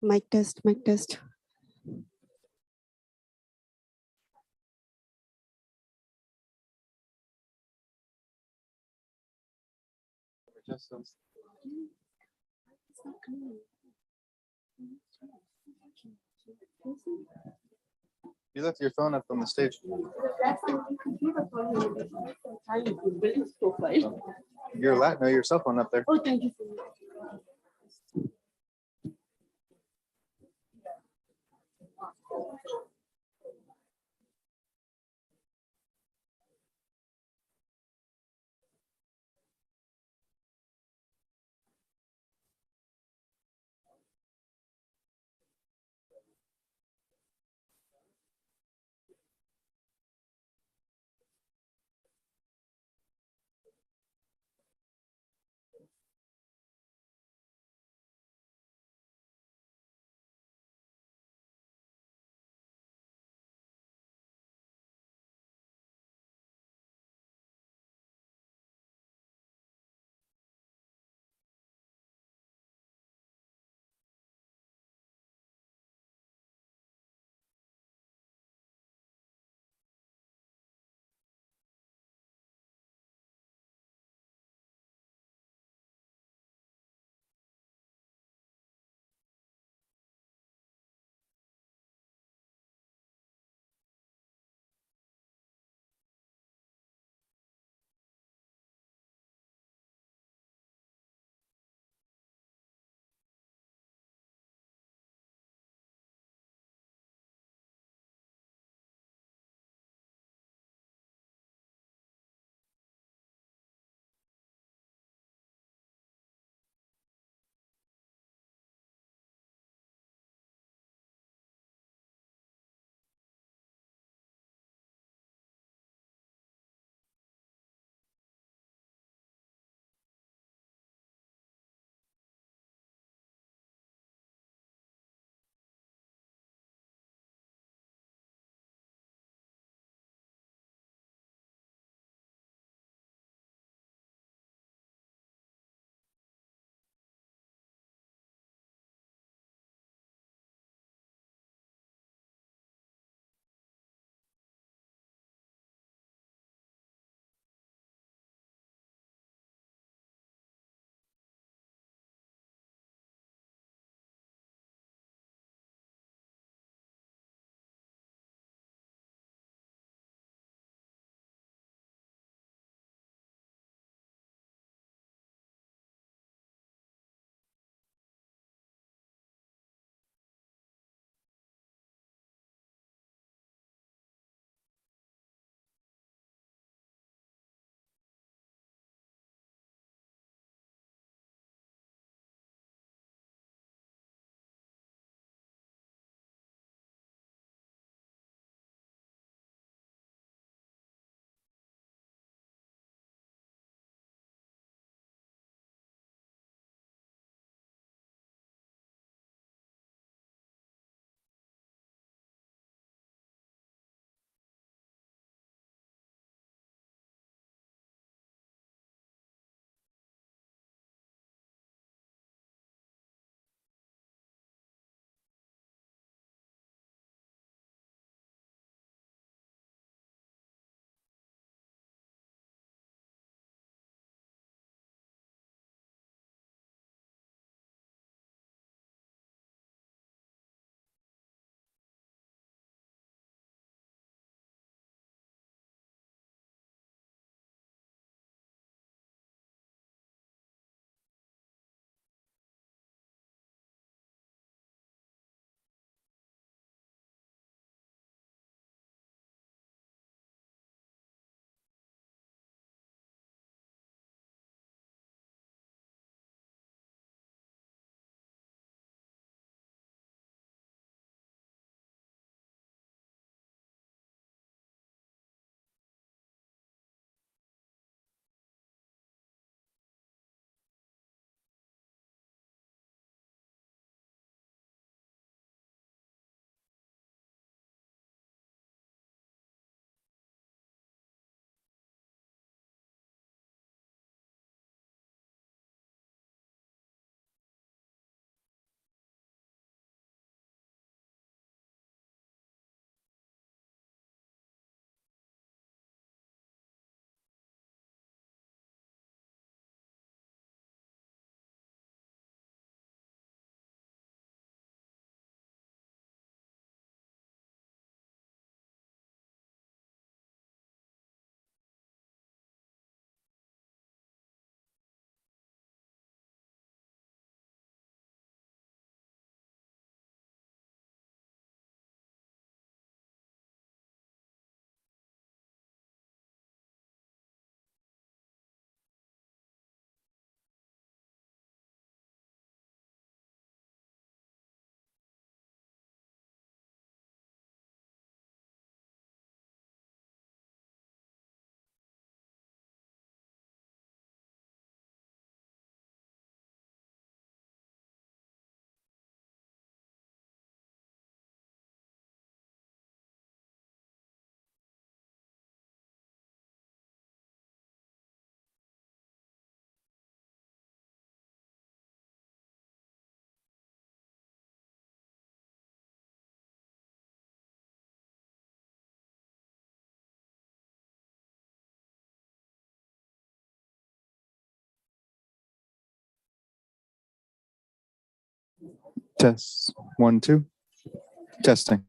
Mic test, mic test. You left your phone up on the stage. Your no, your cell phone up there. Oh, thank you. Test 1, 2. Testing.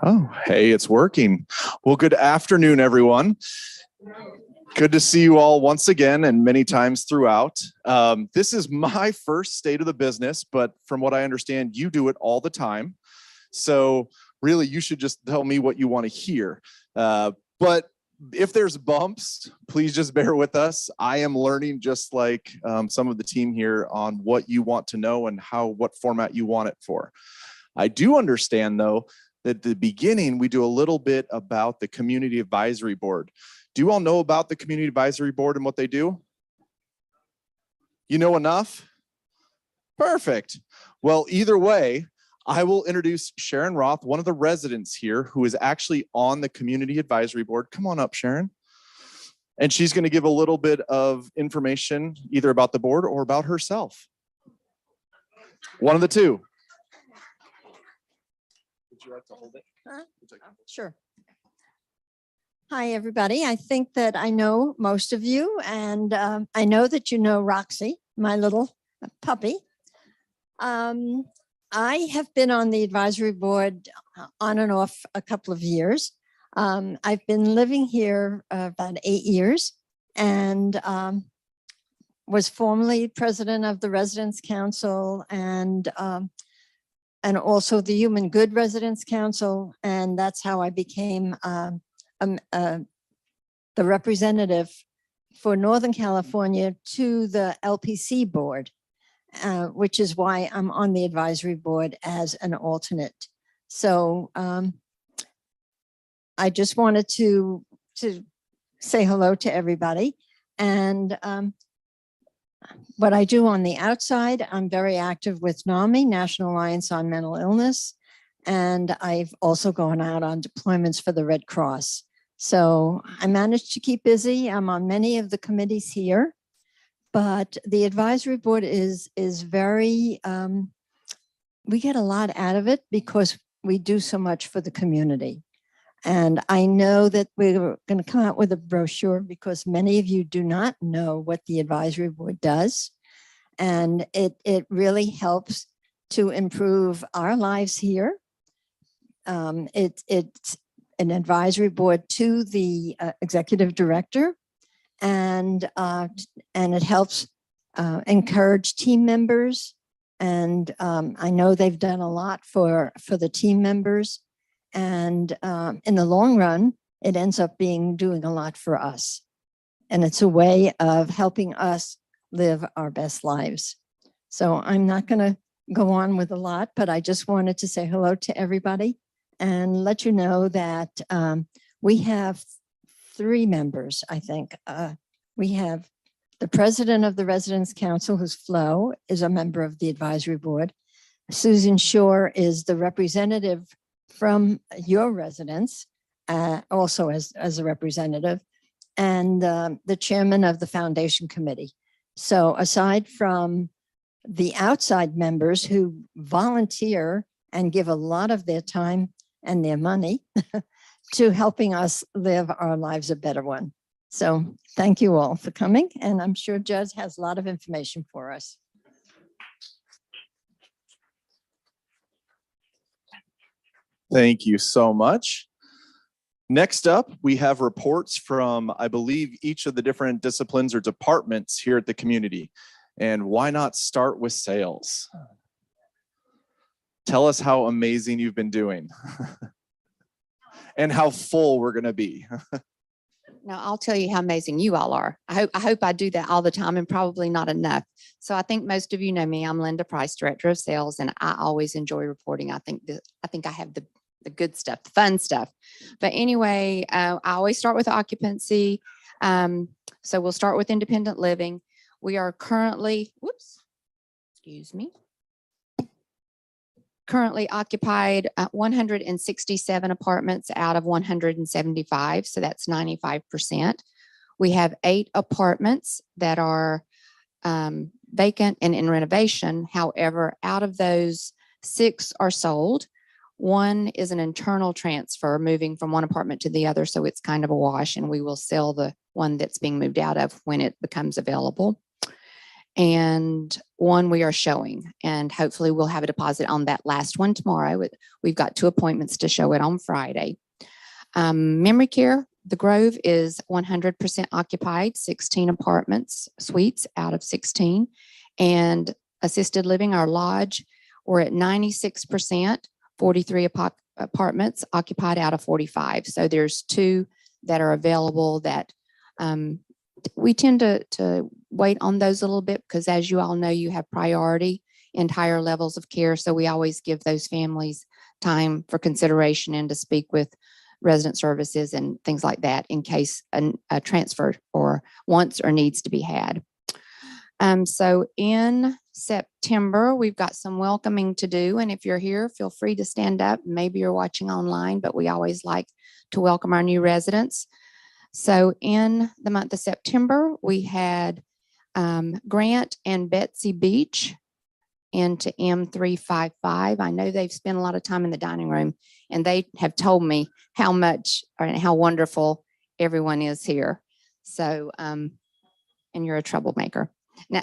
Oh, hey, it's working. Well, good afternoon, everyone. Good to see you all once again and many times throughout. This is my first state of the business, but from what I understand, you do it all the time. So really, you should just tell me what you want to hear. But if there's bumps, please just bear with us. I am learning just like some of the team here on what you want to know and what format you want it for. I do understand, though, that at the beginning, we do a little bit about the Community Advisory Board. Do you all know about the Community Advisory Board and what they do? You know enough? Perfect. Well, either way, I will introduce Sharon Roth, one of the residents here who is actually on the Community Advisory Board. Come on up, Sharon. And she's going to give a little bit of information either about the board or about herself. One of the two. Would you like to hold it? Sure. Hi, everybody. I think that I know most of you, and I know that you know Roxy, my little puppy. I have been on the advisory board on and off a couple of years. I've been living here about 8 years and was formerly president of the Residents Council and also the Human Good Residents Council. And that's how I became the representative for Northern California to the LPC board, which is why I'm on the advisory board as an alternate. So I just wanted to say hello to everybody. And what I do on the outside, I'm very active with NAMI, National Alliance on Mental Illness. And I've also gone out on deployments for the Red Cross. So I managed to keep busy. I'm on many of the committees here, but the advisory board is very, we get a lot out of it because we do so much for the community. And I know that we're going to come out with a brochure because many of you do not know what the advisory board does. And it really helps to improve our lives here. It's an advisory board to the executive director, and it helps encourage team members. And I know they've done a lot for the team members. And in the long run, it ends up doing a lot for us. And it's a way of helping us live our best lives. So I'm not going to go on with a lot, but I just wanted to say hello to everybody and let you know that we have 3 members, I think. We have the president of the Residents Council, who's Flo, is a member of the advisory board. Susan Shore is the representative from your residents, also as a representative, and the chairman of the foundation committee. So aside from the outside members who volunteer and give a lot of their time and their money to helping us live our lives a better one. So thank you all for coming. And I'm sure Judge has a lot of information for us. Thank you so much. Next up, we have reports from, I believe, each of the different disciplines or departments here at the community. And why not start with sales? Tell us how amazing you've been doing and how full we're going to be. Now, I'll tell you how amazing you all are. I hope I do that all the time and probably not enough. So I think most of you know me. I'm Linda Price, Director of Sales, and I always enjoy reporting. I think I have the good stuff, the fun stuff. But anyway, I always start with occupancy. So we'll start with independent living. We are currently, currently occupied 167 apartments out of 175. So that's 95%. We have 8 apartments that are vacant and in renovation. However, out of those, 6 are sold. 1 is an internal transfer, moving from one apartment to the other. So it's kind of a wash, and we will sell the one that's being moved out of when it becomes available. And 1 we are showing, and hopefully we'll have a deposit on that last one tomorrow. We've got 2 appointments to show it on Friday. Memory care, the Grove is 100% occupied, 16 apartments, suites out of 16. And assisted living, our lodge, we're at 96%, 43 apartments occupied out of 45. So there's 2 that are available that we tend to wait on those a little bit because, as you all know, you have priority and higher levels of care. So we always give those families time for consideration and to speak with resident services and things like that in case a transfer or wants or needs to be had. So in September, we've got some welcoming to do. And if you're here, feel free to stand up. Maybe you're watching online, but we always like to welcome our new residents. So in the month of September, we had Grant and Betsy Beach into M355. I know they've spent a lot of time in the dining room, and they have told me how much and how wonderful everyone is here. So, and you're a troublemaker. No,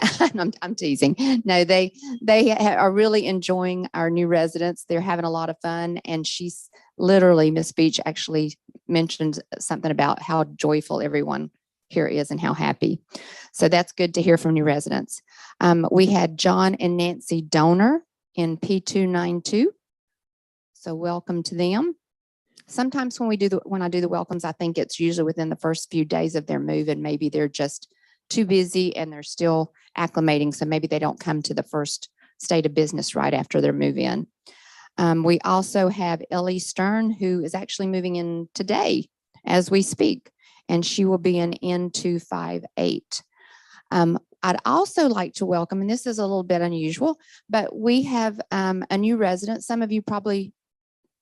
I'm teasing. No, they are really enjoying our new residents. They're having a lot of fun. And she's literally, Miss Beach actually mentioned something about how joyful everyone here is and how happy. So that's good to hear from new residents. We had John and Nancy Donor in P292. So welcome to them. Sometimes when I do the welcomes, I think it's usually within the first few days of their move, and maybe they're just too busy and they're still acclimating. So maybe they don't come to the first state of business right after their move in. We also have Ellie Stern, who is actually moving in today as we speak, and she will be in N258. I'd also like to welcome, and this is a little bit unusual, but we have a new resident. Some of you probably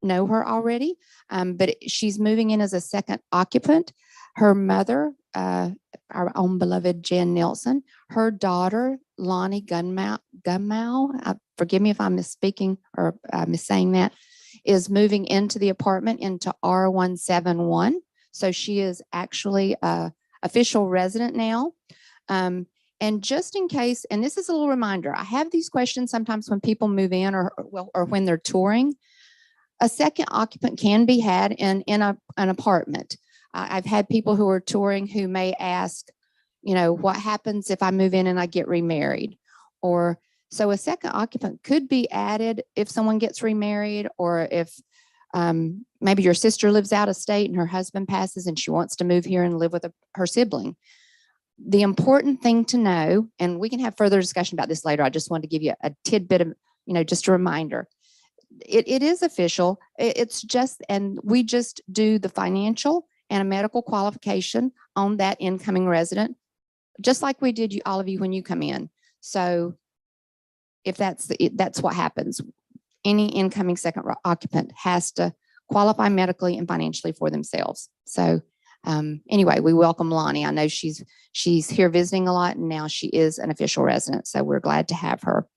know her already, but she's moving in as a second occupant. Her mother, our own beloved Jan Nelson, her daughter, Lonnie Gunmau, forgive me if I'm misspeaking or missaying that, is moving into the apartment into R171. So she is actually a official resident now. And just in case, and this is a little reminder, I have these questions sometimes when people move in or when they're touring. A second occupant can be had in an apartment. I've had people who are touring who may ask, what happens if I move in and I get remarried? Or so a second occupant could be added if someone gets remarried, or if maybe your sister lives out of state and her husband passes and she wants to move here and live with her sibling. The important thing to know, and we can have further discussion about this later, I just wanted to give you a tidbit of, just a reminder. It is official. It's just, and we just do the financial and a medical qualification on that incoming resident, just like we did all of you when you come in. So if that's what happens, any incoming second occupant has to qualify medically and financially for themselves. So anyway, we welcome Lonnie. I know she's here visiting a lot, and now she is an official resident. So we're glad to have her.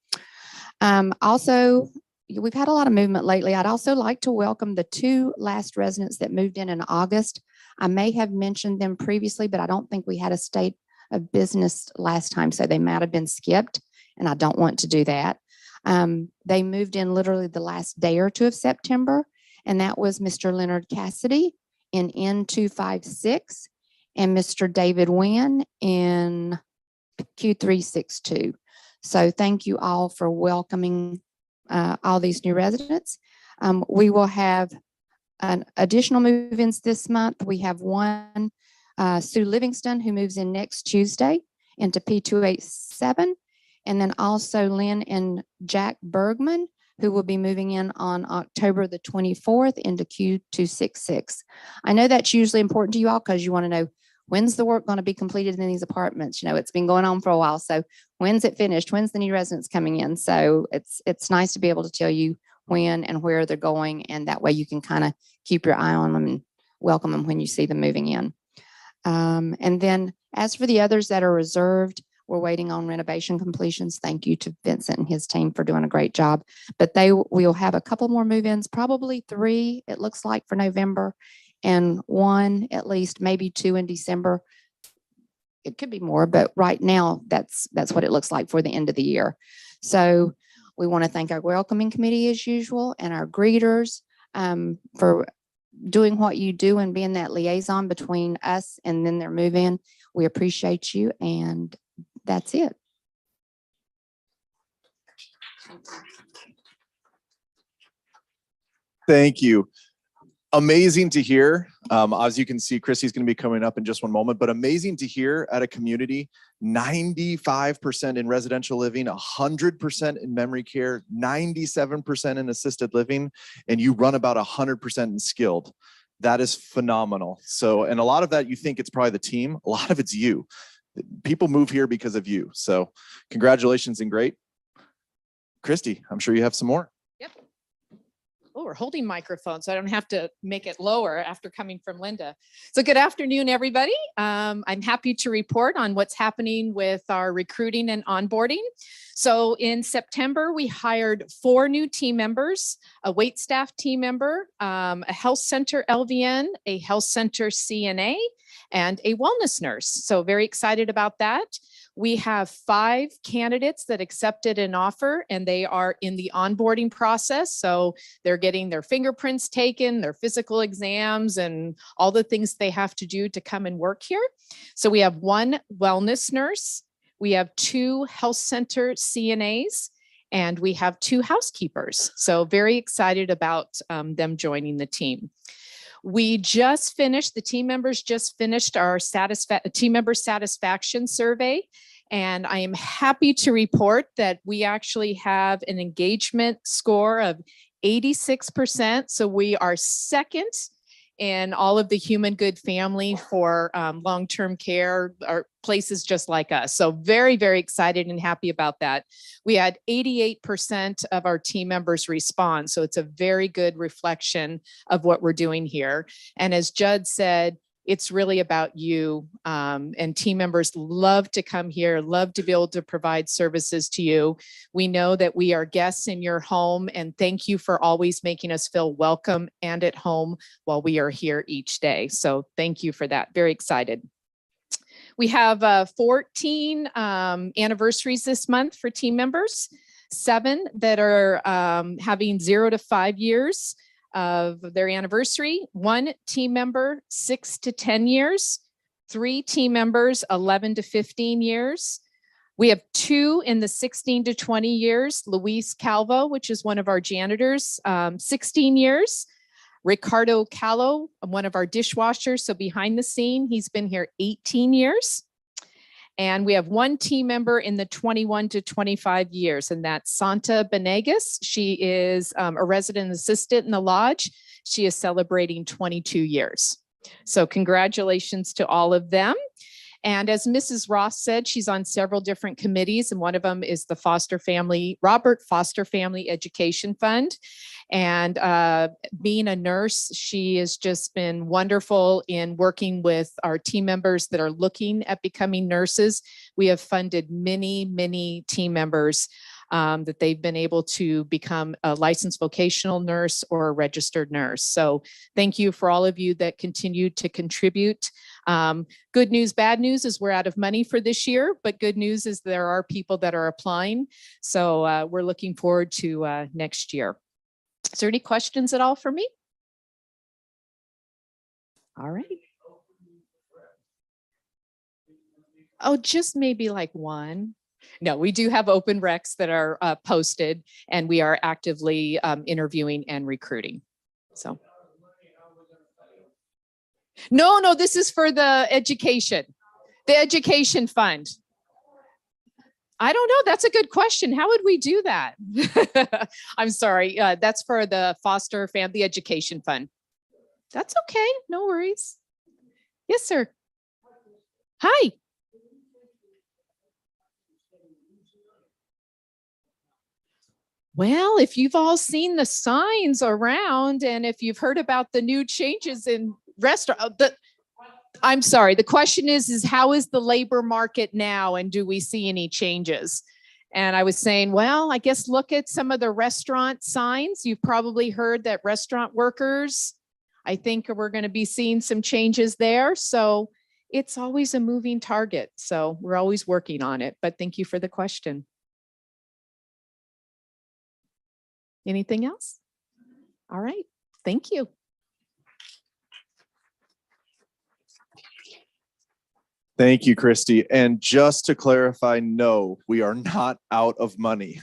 Also, we've had a lot of movement lately. I'd also like to welcome the 2 last residents that moved in August. I may have mentioned them previously, but I don't think we had a state of business last time, so they might have been skipped, and I don't want to do that. They moved in literally the last day or 2 of September, and that was Mr. Leonard Cassidy in N256 and Mr. David Wynn in Q362. So thank you all for welcoming all these new residents. We will have an additional move-ins this month. We have one, Sue Livingston, who moves in next Tuesday into P287. And then also Lynn and Jack Bergman, who will be moving in on October the 24th into Q266. I know that's usually important to you all because you want to know, when's the work going to be completed in these apartments? It's been going on for a while. So when's it finished? When's the new residents coming in? So it's nice to be able to tell you when and where they're going. And that way you can kind of keep your eye on them and welcome them when you see them moving in. And then as for the others that are reserved, we're waiting on renovation completions. Thank you to Vincent and his team for doing a great job. But we'll have a couple more move-ins, probably 3, it looks like, for November, and 1 at least, maybe 2 in December. It could be more, but right now that's what it looks like for the end of the year. So we want to thank our welcoming committee as usual and our greeters for doing what you do and being that liaison between us and then their move-in. We appreciate you, and that's it. Thank you. Amazing to hear. As you can see, Christy's going to be coming up in just one moment, but amazing to hear at a community, 95% in residential living, 100% in memory care, 97% in assisted living, and you run about 100% in skilled. That is phenomenal. So, and a lot of that, you think it's probably the team, a lot of it's you. People move here because of you. So congratulations and great. Christy, I'm sure you have some more. Yep. Oh, we're holding microphones, so I don't have to make it lower after coming from Linda. So good afternoon, everybody. I'm happy to report on what's happening with our recruiting and onboarding. So in September, we hired 4 new team members, a wait staff team member, a health center LVN, a health center CNA, and a wellness nurse. So very excited about that. We have 5 candidates that accepted an offer, and they are in the onboarding process. So they're getting their fingerprints taken, their physical exams, and all the things they have to do to come and work here. So we have 1 wellness nurse, we have 2 health center CNAs, and we have 2 housekeepers. So very excited about them joining the team. We just finished, the team members just finished our team member satisfaction survey. And I am happy to report that we actually have an engagement score of 86%. So we are second and all of the Human Good family for long-term care or places just like us. So very, very excited and happy about that. We had 88% of our team members respond. So it's a very good reflection of what we're doing here. And as Judd said, it's really about you, and team members love to come here, love to be able to provide services to you. We know that we are guests in your home, and thank you for always making us feel welcome and at home while we are here each day. So thank you for that. Very excited. We have 14 anniversaries this month for team members, 7 that are having 0 to 5 years of their anniversary, 1 team member 6 to 10 years, 3 team members 11 to 15 years. We have 2 in the 16 to 20 years, Luis Calvo, which is one of our janitors, 16 years. Ricardo Callo, one of our dishwashers, so behind the scene, he's been here 18 years. And we have 1 team member in the 21 to 25 years, and that's Santa Benegas. She is a resident assistant in the lodge. She is celebrating 22 years. So congratulations to all of them. And as Mrs. Ross said, she's on several different committees, and one of them is the Robert Foster Family Education Fund. And being a nurse, she has just been wonderful in working with our team members that are looking at becoming nurses. We have funded many, many team members that they've been able to become a licensed vocational nurse or a registered nurse. So thank you for all of you that continue to contribute. Good news, bad news is we're out of money for this year, but good news is there are people that are applying. So we're looking forward to next year. Is there any questions at all for me? All right. Oh, just maybe like 1. No, we do have open recs that are posted, and we are actively interviewing and recruiting. So. No, this is for the education fund. I don't know. That's a good question. How would we do that? I'm sorry. That's for the foster family education fund. That's okay. No worries. Yes, sir. Hi. Well, if you've all seen the signs around, and if you've heard about the new changes in restaurant, I'm sorry, the question is how is the labor market now, and do we see any changes? And I was saying, well, I guess look at some of the restaurant signs. You've probably heard that restaurant workers, I think we're going to be seeing some changes there. So it's always a moving target. So we're always working on it, but thank you for the question. Anything else? All right, thank you. Thank you, Christy. And just to clarify, no, we are not out of money.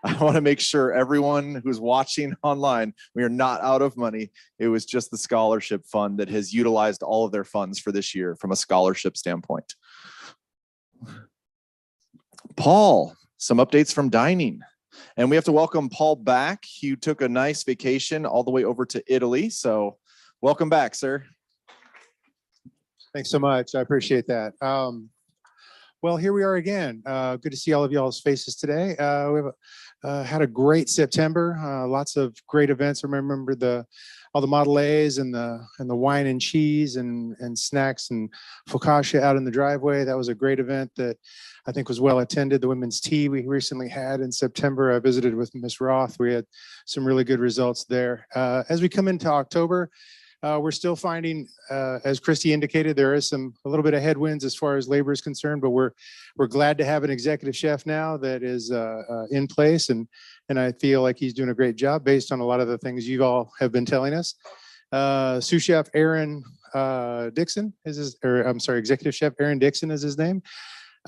I want to make sure everyone who's watching online, we are not out of money. It was just the scholarship fund that has utilized all of their funds for this year from a scholarship standpoint. Paul, some updates from dining. And we have to welcome Paul back. He took a nice vacation all the way over to Italy. So welcome back, sir. Thanks so much. I appreciate that. Well, here we are again. Good to see all of y'all's faces today. We have had a great September. Lots of great events. I remember all the Model A's and the wine and cheese and snacks and focaccia out in the driveway. That was a great event that I think was well attended. The women's tea we recently had in September. I visited with Ms. Roth. We had some really good results there. As we come into October, we're still finding, as Christy indicated, there is a little bit of headwinds as far as labor is concerned, but we're glad to have an executive chef now that is in place, and I feel like he's doing a great job based on a lot of the things you all have been telling us. Sous chef Aaron Dixon executive chef Aaron Dixon is his name.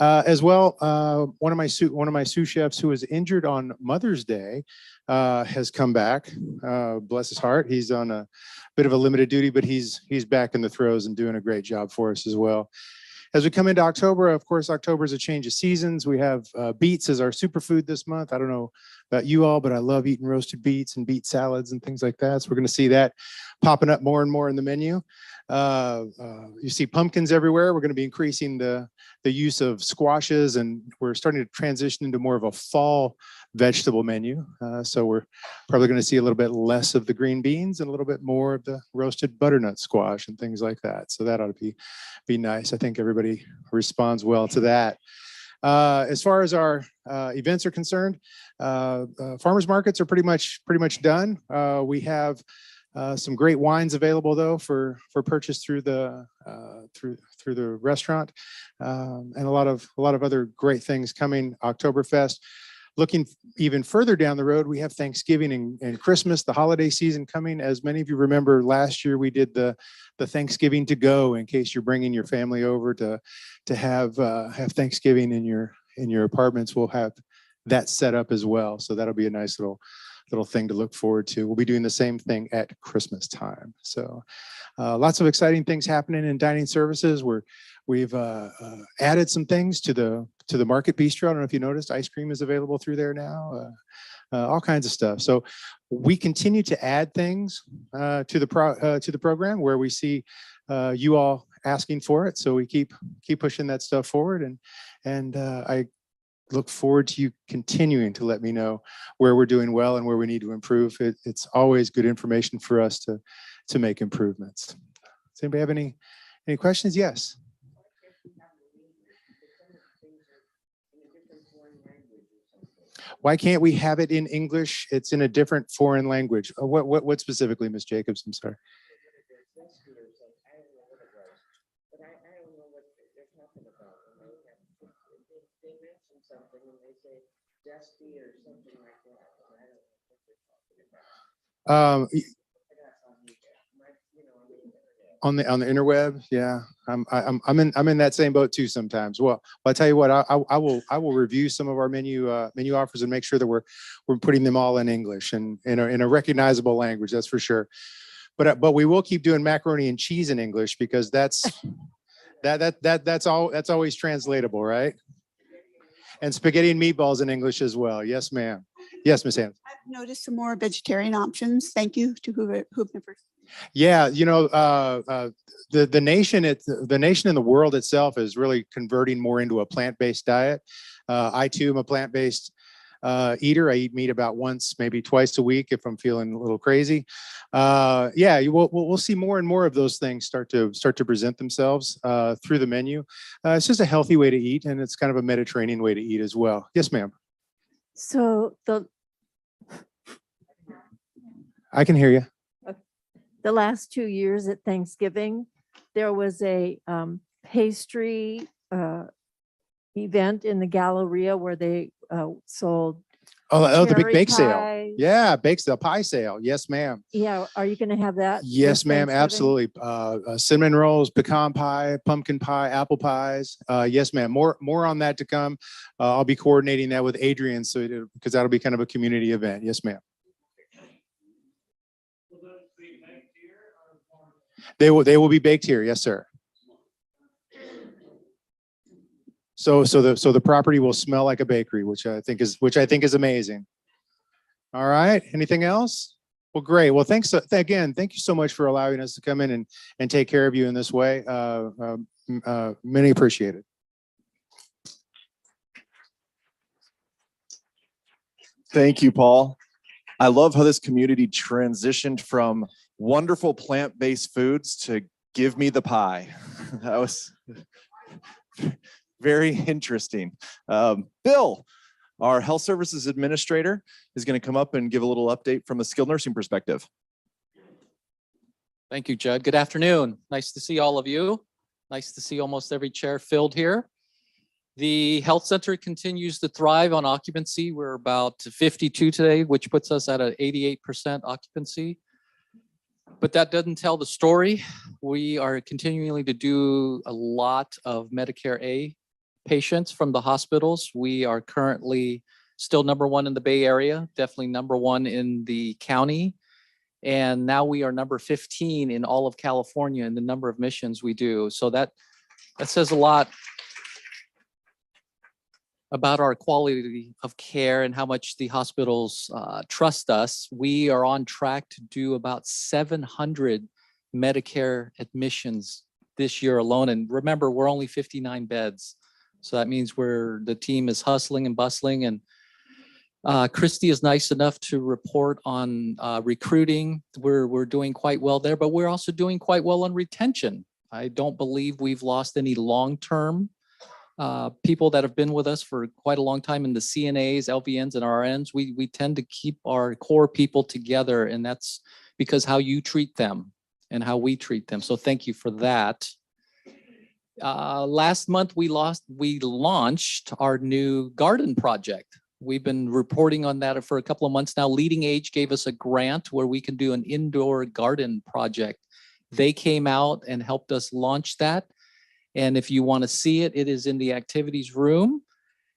As well, one of my sous chefs who was injured on Mother's Day has come back. Bless his heart. He's on a bit of a limited duty, but he's back in the throes and doing a great job for us as well. As we come into October, of course, October is a change of seasons. We have beets as our superfood this month. I don't know about you all, but I love eating roasted beets and beet salads and things like that. So we're going to see that popping up more and more in the menu. You see pumpkins everywhere. We're going to be increasing the use of squashes, and we're starting to transition into more of a fall vegetable menu. So we're probably going to see a little bit less of the green beans and a little bit more of the roasted butternut squash and things like that. So that ought to be nice. I think everybody responds well to that. As far as our events are concerned, farmers markets are pretty much done. We have some great wines available though for purchase through the through the restaurant, and a lot of other great things coming. Oktoberfest. Looking even further down the road, we have Thanksgiving and Christmas, the holiday season coming. As many of you remember, last year we did the Thanksgiving to go, in case you're bringing your family over to have Thanksgiving in your apartments. We'll have that set up as well. So that'll be a nice little thing to look forward to. We'll be doing the same thing at Christmas time. So lots of exciting things happening in dining services. We've added some things to the Market Bistro. I don't know if you noticed, ice cream is available through there now. All kinds of stuff. So we continue to add things to the program where we see you all asking for it. So we keep pushing that stuff forward, and I look forward to you continuing to let me know where we're doing well and where we need to improve. It's always good information for us to make improvements. Does anybody have any questions? Yes. Why can't we have it in English? It's in a different foreign language. What specifically, Ms. Jacobs? I'm sorry. On the interweb, yeah, I'm in that same boat too sometimes. Well, I'll tell you what, I will review some of our menu offers and make sure that we're putting them all in English and in a recognizable language. That's for sure. But we will keep doing macaroni and cheese in English, because that's always translatable, right? And spaghetti and meatballs in English as well. Yes, ma'am. Yes, Ms. Hans. I've noticed some more vegetarian options. Thank you to whomever. Yeah, the nation in the world itself is really converting more into a plant-based diet. I too am a plant-based eater. I eat meat about once, maybe twice a week if I'm feeling a little crazy. Yeah, we'll see more and more of those things start to present themselves through the menu. It's just a healthy way to eat, and it's kind of a Mediterranean way to eat as well. Yes, ma'am. So I can hear you. the last 2 years at Thanksgiving, there was a pastry event in the Galleria where they sold. Oh, the big cherry bake sale. pie. Yeah, pie sale. Yes, ma'am. Yeah, are you going to have that? Yes, this ma'am. Thanksgiving? Absolutely. Cinnamon rolls, pecan pie, pumpkin pie, apple pies. Yes, ma'am. More on that to come. I'll be coordinating that with Adrian, because that'll be kind of a community event. Yes, ma'am. They will be baked here. Yes, sir. So the property will smell like a bakery, which I think is amazing. All right. Anything else? Well, great. Well, thanks again. Thank you so much for allowing us to come in and take care of you in this way. Many appreciate it. Thank you, Paul. I love how this community transitioned from wonderful plant-based foods to give me the pie. That was very interesting. Bill, our health services administrator, is going to come up and give a little update from a skilled nursing perspective. Thank you, Judd. Good afternoon. Nice to see all of you. Nice to see almost every chair filled here. The health center continues to thrive on occupancy. We're about 52 today, which puts us at an 88% occupancy. But that doesn't tell the story. We are continuing to do a lot of Medicare A patients from the hospitals. We are currently still #1 in the Bay Area, definitely #1 in the county. And now we are number 15 in all of California in the number of missions we do. So that says a lot. about our quality of care and how much the hospitals trust us. We are on track to do about 700 Medicare admissions this year alone. And remember, we're only 59 beds. So that means the team is hustling and bustling. And Christy is nice enough to report on recruiting. We're doing quite well there, but we're also doing quite well on retention. I don't believe we've lost any long-term people that have been with us for quite a long time in the CNAs, LVNs, and RNs. We tend to keep our core people together, and that's because how you treat them and how we treat them. So thank you for that. Last month, we launched our new garden project. We've been reporting on that for a couple of months now. Leading Age gave us a grant where we can do an indoor garden project. They came out and helped us launch that. And if you want to see it, it is in the activities room.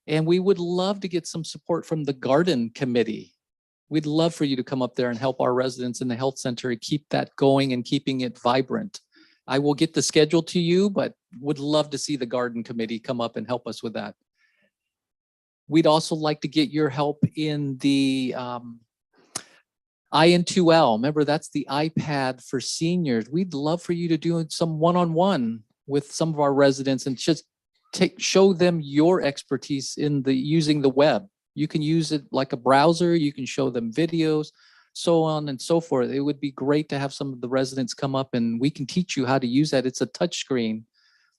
And we would love to get some support from the garden committee. We'd love for you to come up there and help our residents in the health center keep that going and keeping it vibrant. I will get the schedule to you, but would love to see the garden committee come up and help us with that. We'd also like to get your help in the IN2L. Remember, that's the iPad for seniors. We'd love for you to do some one-on-one with some of our residents and just show them your expertise in using the web. You can use it like a browser. You can show them videos, so on and so forth. It would be great to have some of the residents come up and we can teach you how to use that. It's a touch screen.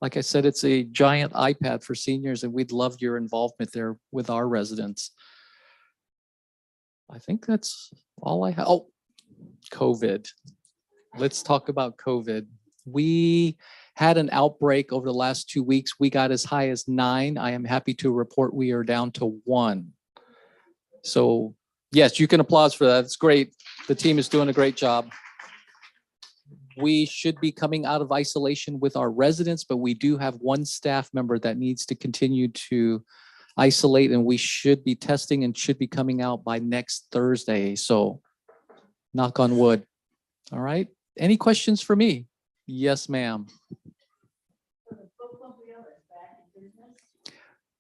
Like I said, it's a giant iPad for seniors, and we'd love your involvement there with our residents. I think that's all I have. Oh, COVID. Let's talk about COVID. We had an outbreak over the last 2 weeks. We got as high as 9. I am happy to report we are down to 1. So yes, you can applaud for that. It's great. The team is doing a great job. We should be coming out of isolation with our residents, but we do have one staff member that needs to continue to isolate, and we should be testing and should be coming out by next Thursday. So knock on wood. All right. Any questions for me? Yes, ma'am.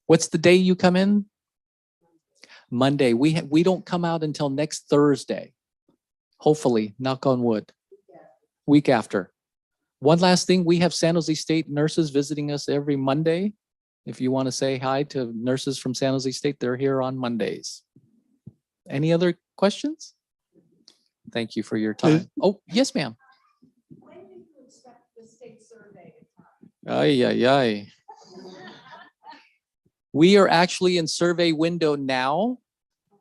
What's the day you come in? Monday. We don't come out until next Thursday. Hopefully, knock on wood. Week after. One last thing, we have San Jose State nurses visiting us every Monday. If you want to say hi to nurses from San Jose State, they're here on Mondays. Any other questions? Thank you for your time. Oh, yes, ma'am. When do you expect the state survey to come? Ay, ay, ay. We are actually in survey window now.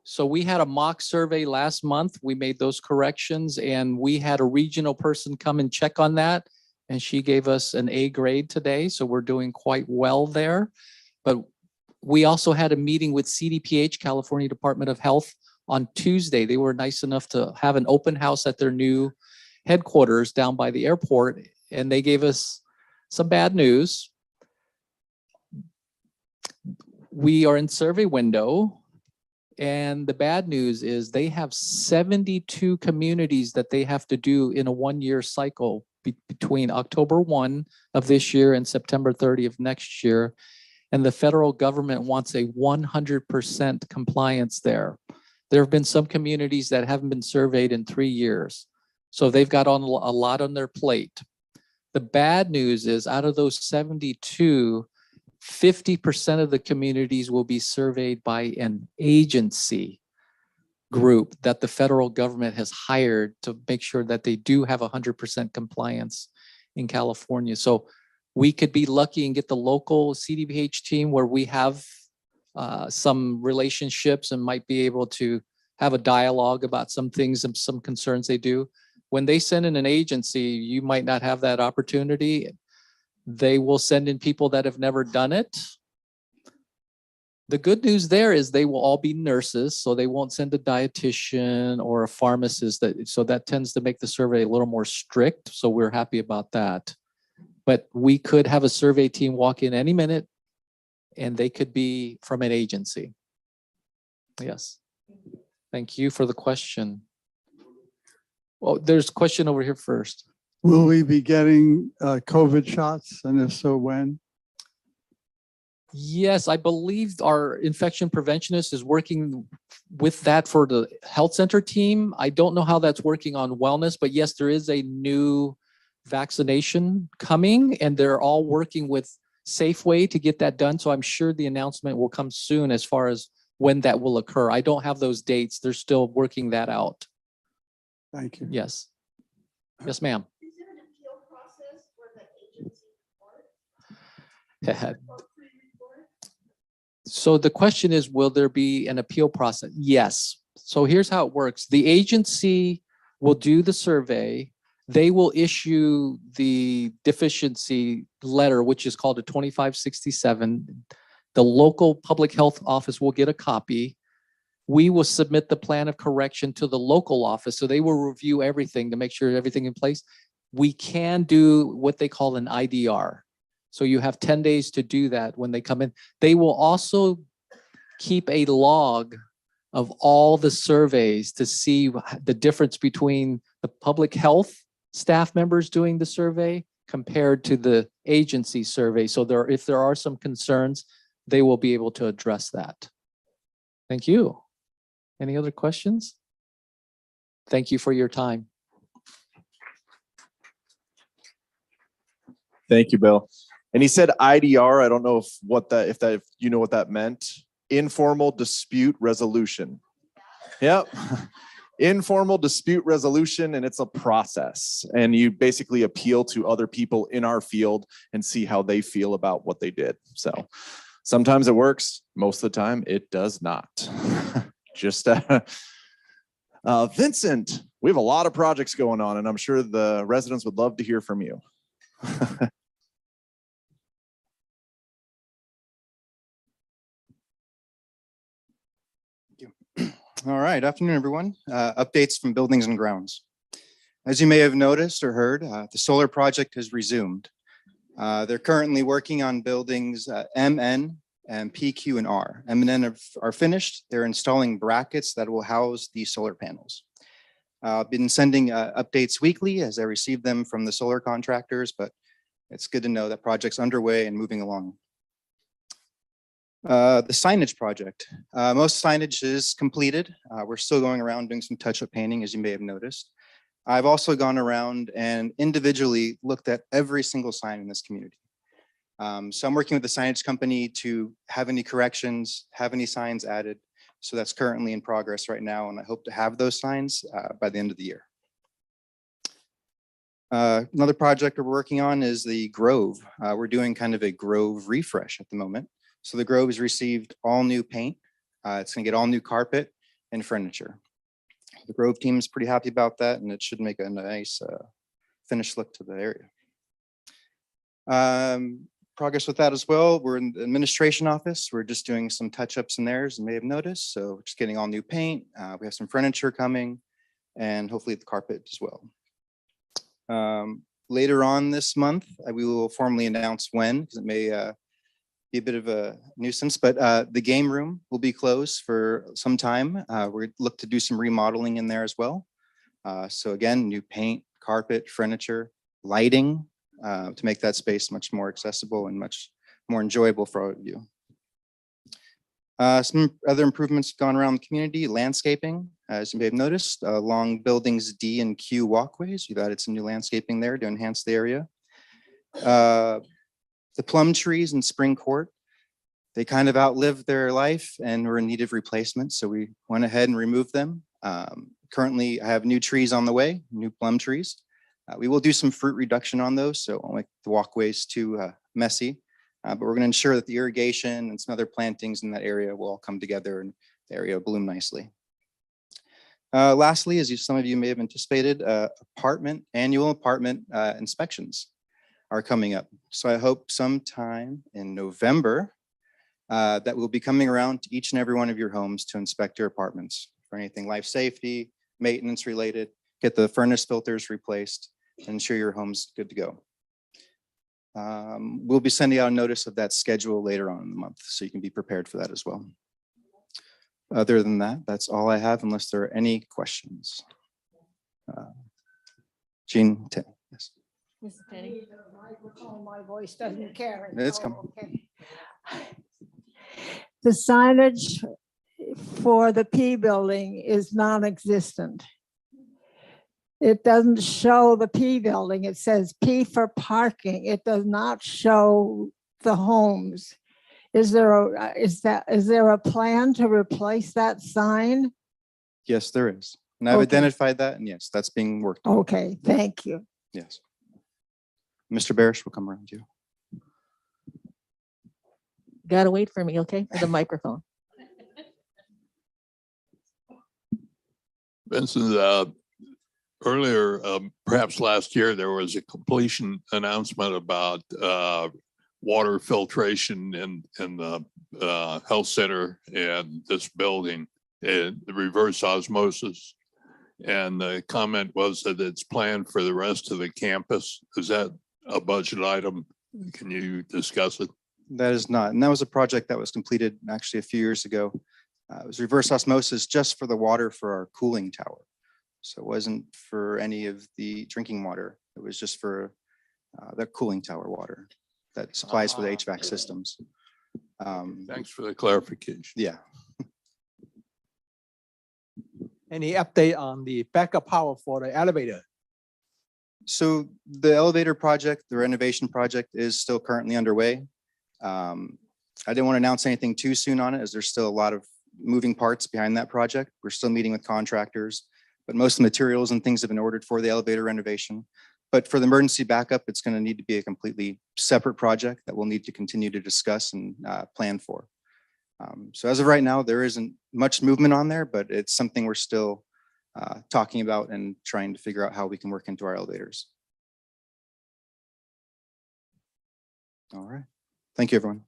So we had a mock survey last month. We made those corrections, and we had a regional person come and check on that. And she gave us an A grade today. So we're doing quite well there. But we also had a meeting with CDPH, California Department of Health, on Tuesday. They were nice enough to have an open house at their new headquarters down by the airport. And they gave us some bad news. We are in survey window. And the bad news is they have 72 communities that they have to do in a 1-year cycle between October 1 of this year and September 30 of next year. And the federal government wants a 100% compliance there. There have been some communities that haven't been surveyed in 3 years. So they've got a lot on their plate. The bad news is out of those 72, 50% of the communities will be surveyed by an agency group that the federal government has hired to make sure that they do have 100% compliance in California. So we could be lucky and get the local CDPH team where we have some relationships and might be able to have a dialogue about some things and some concerns they do. When they send in an agency, you might not have that opportunity. They will send in people that have never done it. The good news there is they will all be nurses, so they won't send a dietitian or a pharmacist. So that tends to make the survey a little more strict. So we're happy about that. But we could have a survey team walk in any minute, and they could be from an agency. Yes. Thank you for the question. Well, there's a question over here first. Will we be getting COVID shots, and if so, when? Yes, I believe our infection preventionist is working with that for the health center team. I don't know how that's working on wellness, but yes, there is a new vaccination coming and they're all working with Safeway to get that done. So I'm sure the announcement will come soon as far as when that will occur. I don't have those dates. They're still working that out. Thank you. Yes. Yes, ma'am. So the question is, will there be an appeal process? Yes. So here's how it works. The agency will do the survey. They will issue the deficiency letter, which is called a 2567. The local public health office will get a copy. We will submit the plan of correction to the local office. So they will review everything to make sure everything in place. We can do what they call an IDR. So you have 10 days to do that when they come in. They will also keep a log of all the surveys to see the difference between the public health staff members doing the survey compared to the agency survey. So if there are some concerns, they will be able to address that. Thank you. Any other questions? Thank you for your time. Thank you, Bill. And he said IDR. I don't know if you know what that meant. Informal dispute resolution. Yep. Informal dispute resolution, and it's a process. And you basically appeal to other people in our field and see how they feel about what they did. So sometimes it works. Most of the time it does not. Just Vincent, we have a lot of projects going on, and I'm sure the residents would love to hear from you. All right, afternoon, everyone. Updates from buildings and grounds. As you may have noticed or heard, the solar project has resumed. They're currently working on buildings MN and PQ and R. M and N are finished. They're installing brackets that will house the solar panels. I've been sending updates weekly as I receive them from the solar contractors, but it's good to know that project's underway and moving along. The signage project. Most signage is completed. We're still going around doing some touch-up painting, as you may have noticed. I've also gone around and individually looked at every single sign in this community. So I'm working with the signage company to have any corrections, have any signs added. So that's currently in progress right now, and I hope to have those signs by the end of the year. Another project we're working on is the Grove. We're doing kind of a Grove refresh at the moment. So the Grove has received all new paint. It's gonna get all new carpet and furniture. The Grove team is pretty happy about that, and it should make a nice finished look to the area. Progress with that as well. We're in the administration office. We're just doing some touch-ups in there, as you may have noticed. So just getting all new paint. We have some furniture coming, and hopefully the carpet as well. Later on this month, we will formally announce when, because it may be a bit of a nuisance, but the game room will be closed for some time. We look to do some remodeling in there as well. So again, new paint, carpet, furniture, lighting to make that space much more accessible and much more enjoyable for all of you. Some other improvements gone around the community, landscaping, as you may have noticed, along buildings D and Q walkways. We've added some new landscaping there to enhance the area. The plum trees in Spring Court, they kind of outlived their life and were in need of replacement. So we went ahead and removed them. Currently, I have new trees on the way, new plum trees. We will do some fruit reduction on those, so it won't make the walkways too messy. But we're going to ensure that the irrigation and some other plantings in that area will all come together and the area will bloom nicely. Lastly, as some of you may have anticipated, annual apartment inspections are coming up. So I hope sometime in November that we'll be coming around to each and every one of your homes to inspect your apartments for anything life safety, maintenance related, get the furnace filters replaced, and ensure your home's good to go. We'll be sending out a notice of that schedule later on in the month, so you can be prepared for that as well. Other than that, that's all I have, unless there are any questions. Jean, yes. My voice doesn't carry. It's Oh, coming. okay. The signage for the P building is non-existent. It doesn't show the P building. It says P for parking. It does not show the homes. Is there a plan to replace that sign? Yes, there is. And I've Okay. identified that, and yes, that's being worked on. Okay, thank you. Yes. Mr. Barish will come around you. Gotta wait for me, okay, for the microphone. Vincent, earlier, perhaps last year, there was a completion announcement about water filtration in the health center and this building, and the reverse osmosis. And the comment was that it's planned for the rest of the campus. Is that a budget item? Can you discuss it? That is not, and that was a project that was completed actually a few years ago. It was reverse osmosis just for the water for our cooling tower. So it wasn't for any of the drinking water. It was just for the cooling tower water that supplies for the HVAC systems. Thanks for the clarification. Yeah. Any update on the backup power for the elevator? So the elevator project, the renovation project is still currently underway. I didn't want to announce anything too soon on it as there's still a lot of moving parts behind that project. We're still meeting with contractors, but most of the materials and things have been ordered for the elevator renovation. But for the emergency backup, it's going to need to be a completely separate project that we'll need to continue to discuss and plan for. So as of right now, there isn't much movement on there, but it's something we're still talking about and trying to figure out how we can work into our elevators. All right. Thank you, everyone.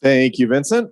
Thank you, Vincent.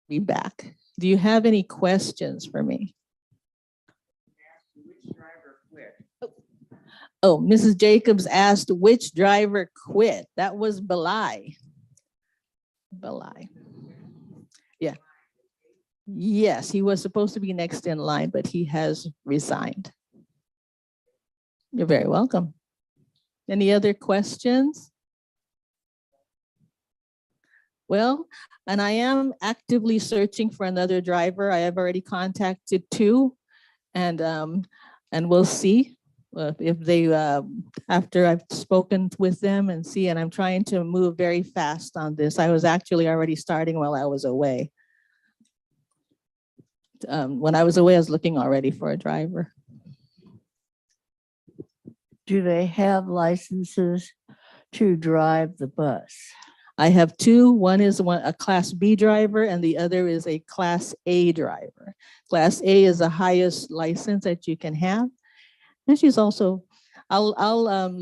Be back. Do you have any questions for me? Oh, Mrs. Jacobs asked which driver quit. That was Belai. Belai. Yeah. Yes, he was supposed to be next in line, but he has resigned. You're very welcome. Any other questions? Well, and I am actively searching for another driver. I have already contacted two, and we'll see. if they, after I've spoken with them and see, and I'm trying to move very fast on this. I was actually already starting while I was away. When I was away, I was looking already for a driver. Do they have licenses to drive the bus? I have two. One is a Class B driver and the other is a Class A driver. Class A is the highest license that you can have. And she's also, I'll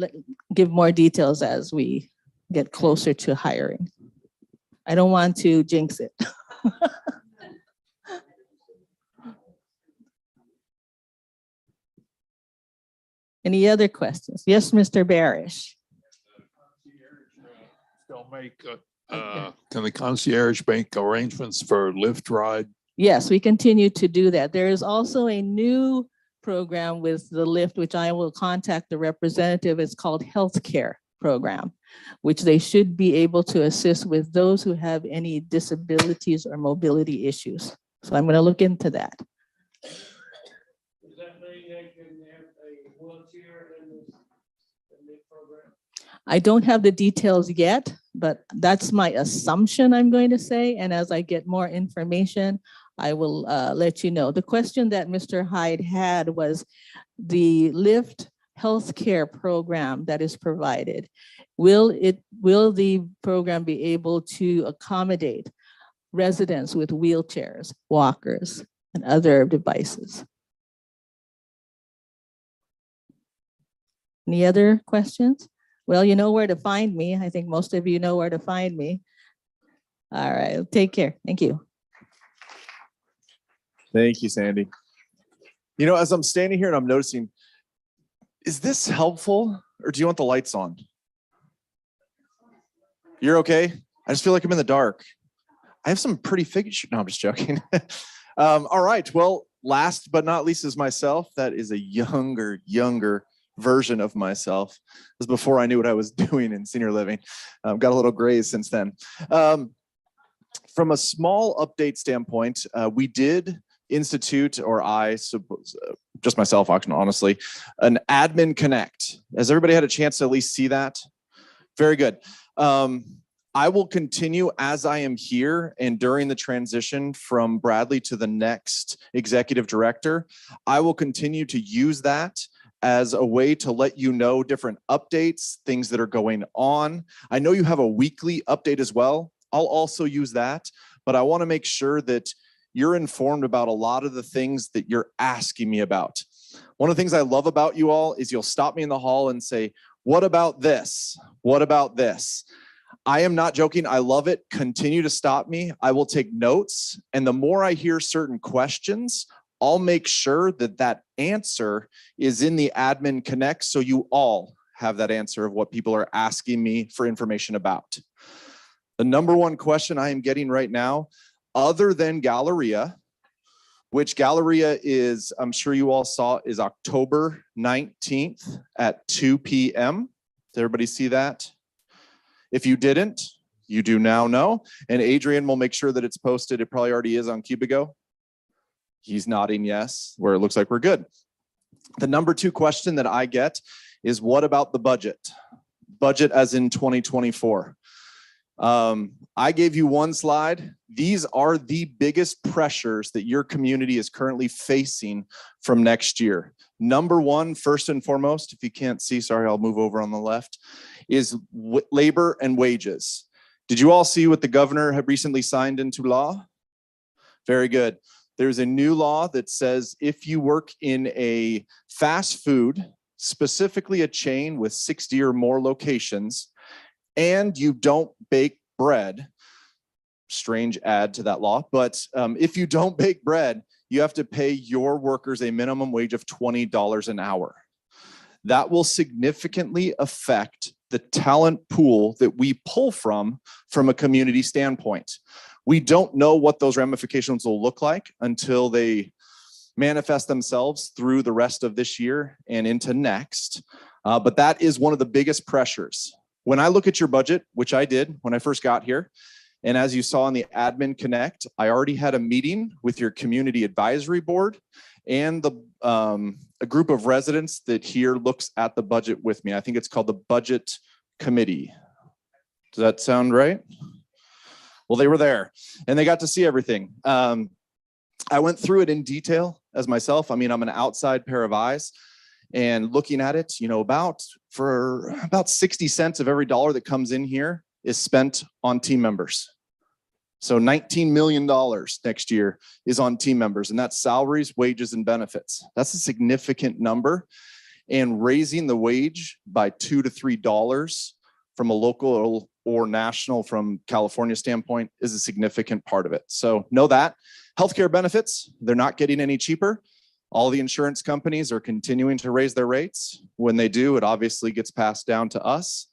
give more details as we get closer to hiring. I don't want to jinx it. Any other questions? Yes, Mr. Barish. They'll make, can the concierge make arrangements for Lyft ride? Yes, we continue to do that. There is also a new program with the Lyft, which I will contact the representative. It's called Healthcare Program, which they should be able to assist with those who have any disabilities or mobility issues. So I'm going to look into that. Does that mean they can have a wheelchair in this program? I don't have the details yet, but that's my assumption, I'm going to say. And as I get more information, I will let you know. The question that Mr. Hyde had was the Lyft healthcare program that is provided. Will the program be able to accommodate residents with wheelchairs, walkers, and other devices? Any other questions? Well, you know where to find me. I think most of you know where to find me. All right, take care. Thank you. Thank you, Sandy. You know, as I'm standing here and I'm noticing, is this helpful or do you want the lights on? You're okay? I just feel like I'm in the dark. I have some pretty figures. No, I'm just joking. All right. Well, last but not least is myself. That is a younger version of myself. This was before I knew what I was doing in senior living. Got a little grays since then. From a small update standpoint, we did institute, or I suppose, just myself, honestly, an Admin Connect. Has everybody had a chance to at least see that? Very good. I will continue as I am here and during the transition from Bradley to the next executive director. I will continue to use that as a way to let you know different updates, things that are going on. I know you have a weekly update as well. I'll also use that, but I want to make sure that you're informed about a lot of the things that you're asking me about. One of the things I love about you all is you'll stop me in the hall and say, what about this? What about this? I am not joking. I love it. Continue to stop me. I will take notes. And the more I hear certain questions, I'll make sure that that answer is in the Admin Connect so you all have that answer of what people are asking me for information about. The number one question I am getting right now, other than Galleria, which Galleria is, I'm sure you all saw, is October 19th at 2 p.m. Does everybody see that? If you didn't, you do now know. And Adrian will make sure that it's posted. It probably already is on Cubigo. He's nodding yes, where it looks like we're good. The number two question that I get is, what about the budget? Budget as in 2024. I gave you one slide. These are the biggest pressures that your community is currently facing from next year. Number one, first and foremost, if you can't see, sorry, I'll move over on the left, is labor and wages. Did you all see what the governor had recently signed into law? Very good. There's a new law that says if you work in a fast food, specifically a chain with 60 or more locations, and you don't bake bread, strange add to that law, but if you don't bake bread, you have to pay your workers a minimum wage of $20 an hour. That will significantly affect the talent pool that we pull from a community standpoint. We don't know what those ramifications will look like until they manifest themselves through the rest of this year and into next. But that is one of the biggest pressures. When I look at your budget, which I did when I first got here, and as you saw in the Admin Connect, I already had a meeting with your community advisory board and the a group of residents that here looks at the budget with me. I think it's called the Budget Committee. Does that sound right? Well, they were there and they got to see everything. I went through it in detail as myself. I mean, I'm an outside pair of eyes and looking at it, you know, about 60 cents of every dollar that comes in here is spent on team members. So $19 million next year is on team members, and that's salaries, wages, and benefits. That's a significant number. And raising the wage by $2 to $3 from a local or national from California standpoint is a significant part of it. So know that. Healthcare benefits, they're not getting any cheaper. All the insurance companies are continuing to raise their rates. When they do, it obviously gets passed down to us.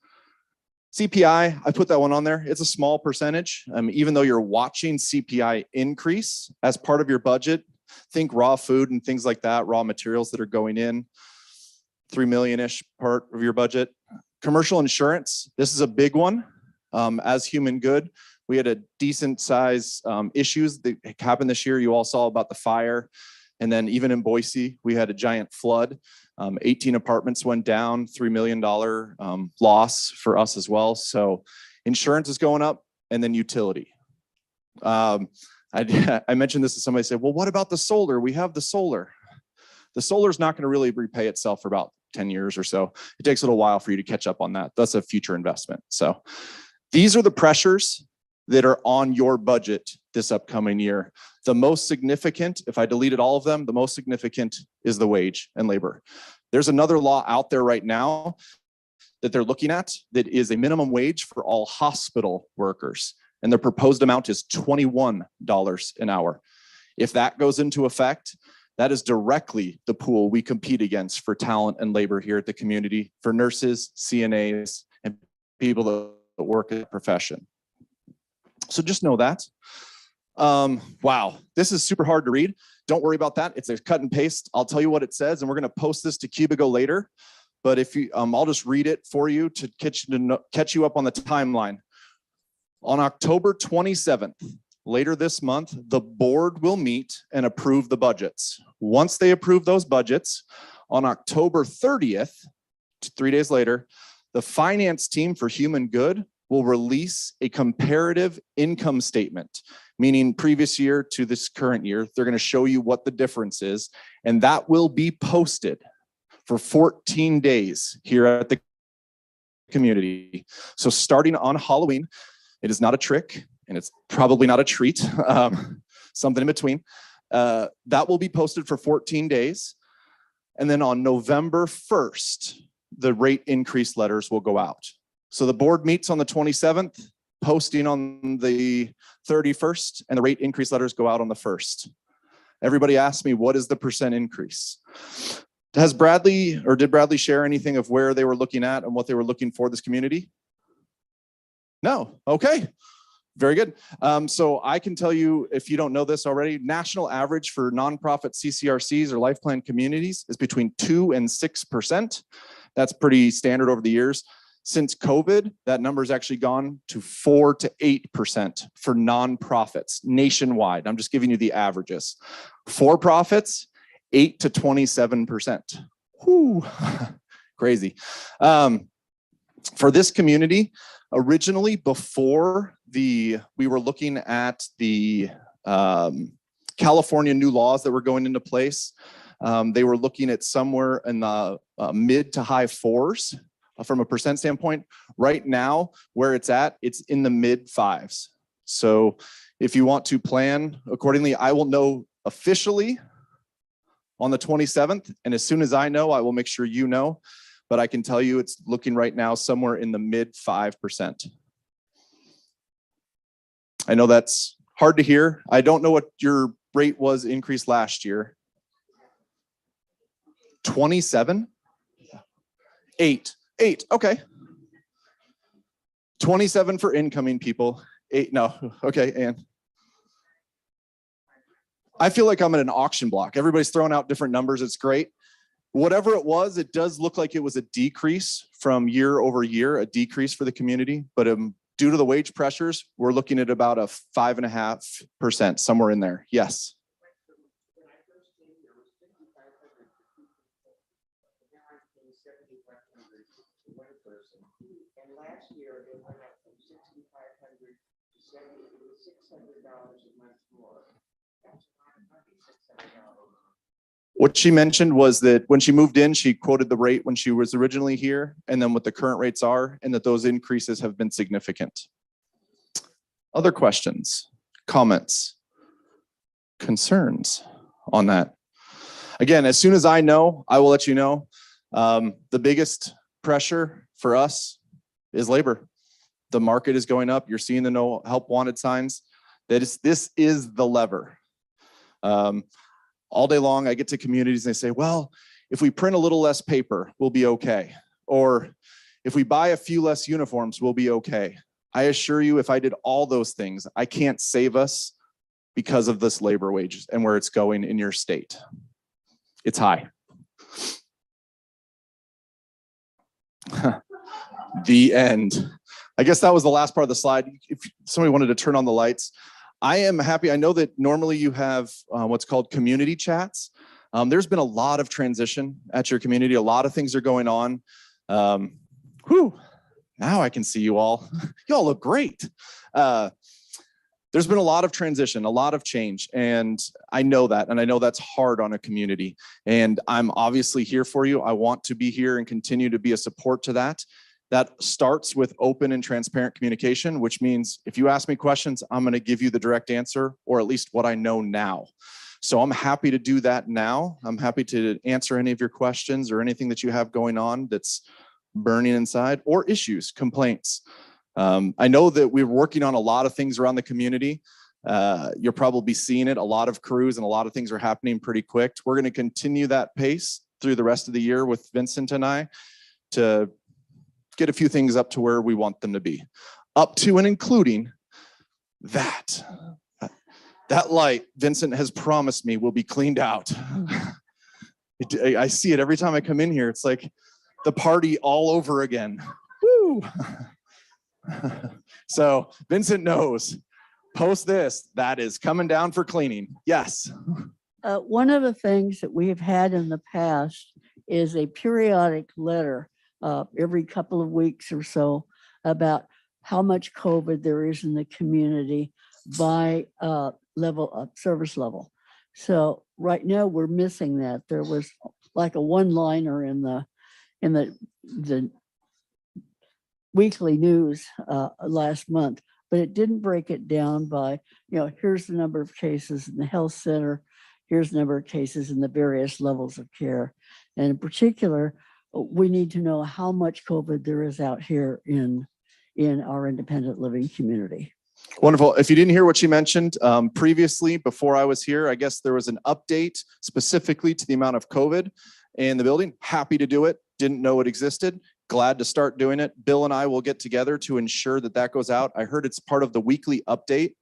CPI, I put that one on there. It's a small percentage. Even though you're watching CPI increase as part of your budget, think raw food and things like that, raw materials that are going in, 3 million-ish part of your budget. Commercial insurance, this is a big one. As Human Good, we had a decent size issues that happened this year. You all saw about the fire. And then even in Boise, we had a giant flood. 18 apartments went down, $3 million loss for us as well. So insurance is going up, and then utility. I mentioned this to somebody, said, well, what about the solar? We have the solar. The solar is not going to really repay itself for about 10 years or so. It takes a little while for you to catch up on that. That's a future investment. So these are the pressures that are on your budget this upcoming year. The most significant, if I deleted all of them, the most significant is the wage and labor. There's another law out there right now that they're looking at that is a minimum wage for all hospital workers. And the proposed amount is $21 an hour. If that goes into effect, that is directly the pool we compete against for talent and labor here at the community for nurses, CNAs, and people that work in the profession. So just know that. Wow, this is super hard to read. Don't worry about that. It's a cut and paste. I'll tell you what it says, and we're going to post this to Cubigo later. But if you, I'll just read it for you to catch you up on the timeline. On October 27th, later this month, the board will meet and approve the budgets. Once they approve those budgets, on October 30th, 3 days later, the finance team for Human Good will release a comparative income statement, meaning previous year to this current year. They're going to show you what the difference is, and that will be posted for 14 days here at the community. So starting on Halloween, it is not a trick, and it's probably not a treat, something in between. That will be posted for 14 days. And then on November 1st, the rate increase letters will go out. So the board meets on the 27th, posting on the 31st, and the rate increase letters go out on the 1st. Everybody asked me, what is the percent increase? Did Bradley share anything of where they were looking at and what they were looking for this community? No, okay. Very good. So I can tell you, if you don't know this already, national average for nonprofit CCRCs or life plan communities is between 2 and 6%. That's pretty standard over the years. Since COVID, that number has actually gone to 4 to 8% for nonprofits nationwide. I'm just giving you the averages. For profits, 8 to 27%. Whoo, crazy. For this community, originally before we were looking at the California new laws that were going into place, they were looking at somewhere in the mid to high 4s. From a percent standpoint. Right now, where it's at, it's in the mid 5s. So if you want to plan accordingly, I will know officially on the 27th. And as soon as I know, I will make sure you know. But I can tell you it's looking right now somewhere in the mid 5%. I know that's hard to hear. I don't know what your rate was increased last year. 27? 8, okay. 27 for incoming people, 8, no, okay, and. I feel like I'm at an auction block. Everybody's throwing out different numbers, it's great. Whatever it was, it does look like it was a decrease from year over year, a decrease for the community, but due to the wage pressures, we're looking at about a 5.5%, somewhere in there, yes. What she mentioned was that when she moved in, she quoted the rate when she was originally here, and then what the current rates are, and that those increases have been significant. Other questions, comments, concerns on that? Again, as soon as I know, I will let you know. The biggest pressure for us is labor. The market is going up. You're seeing the no help wanted signs. This is the lever. All day long, I get to communities and they say, well, if we print a little less paper, we'll be okay. Or if we buy a few less uniforms, we'll be okay. I assure you, if I did all those things, I can't save us because of this labor wages and where it's going in your state. It's high. The end. I guess that was the last part of the slide. If somebody wanted to turn on the lights. I am happy. I know that normally you have what's called community chats. There's been a lot of transition at your community. A lot of things are going on. Now I can see you all. You all look great. There's been a lot of transition, a lot of change, and I know that, and I know that's hard on a community. And I'm obviously here for you. I want to be here and continue to be a support to that. That starts with open and transparent communication, which means if you ask me questions, I'm going to give you the direct answer, or at least what I know now. So I'm happy to do that now. I'm happy to answer any of your questions or anything that you have going on that's burning inside, or issues, complaints. I know that we're working on a lot of things around the community. You'll probably seeing it. A lot of crews and a lot of things are happening pretty quick. We're going to continue that pace through the rest of the year with Vincent and I to get a few things up to where we want them to be. Up to and including that. That light, Vincent has promised me, will be cleaned out. I see it every time I come in here. It's like the party all over again. Woo! So Vincent knows. Post this, that is coming down for cleaning. Yes. One of the things that we have had in the past is a periodic letter every couple of weeks or so about how much COVID there is in the community by level of service level. So right now we're missing that. There was like a one-liner in the weekly news last month, but it didn't break it down by, here's the number of cases in the health center, here's the number of cases in the various levels of care. And in particular, we need to know how much COVID there is out here in our independent living community. Wonderful. If you didn't hear what she mentioned previously, before I was here, I guess there was an update specifically to the amount of COVID in the building. Happy to do it. Didn't know it existed. Glad to start doing it. Bill and I will get together to ensure that that goes out. I heard it's part of the weekly update.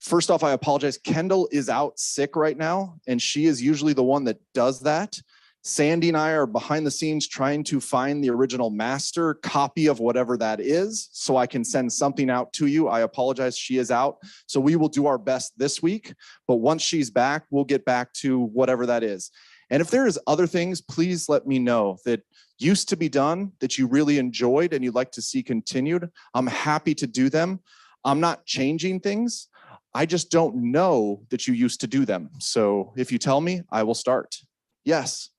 First off, I apologize. Kendall is out sick right now, and she is usually the one that does that. Sandy and I are behind the scenes trying to find the original master copy of whatever that is so I can send something out to you. I apologize, she is out. So we will do our best this week, but once she's back, we'll get back to whatever that is. And if there is other things, please let me know that used to be done that you really enjoyed and you'd like to see continued. I'm happy to do them. I'm not changing things. I just don't know that you used to do them. So if you tell me, I will start. Yes.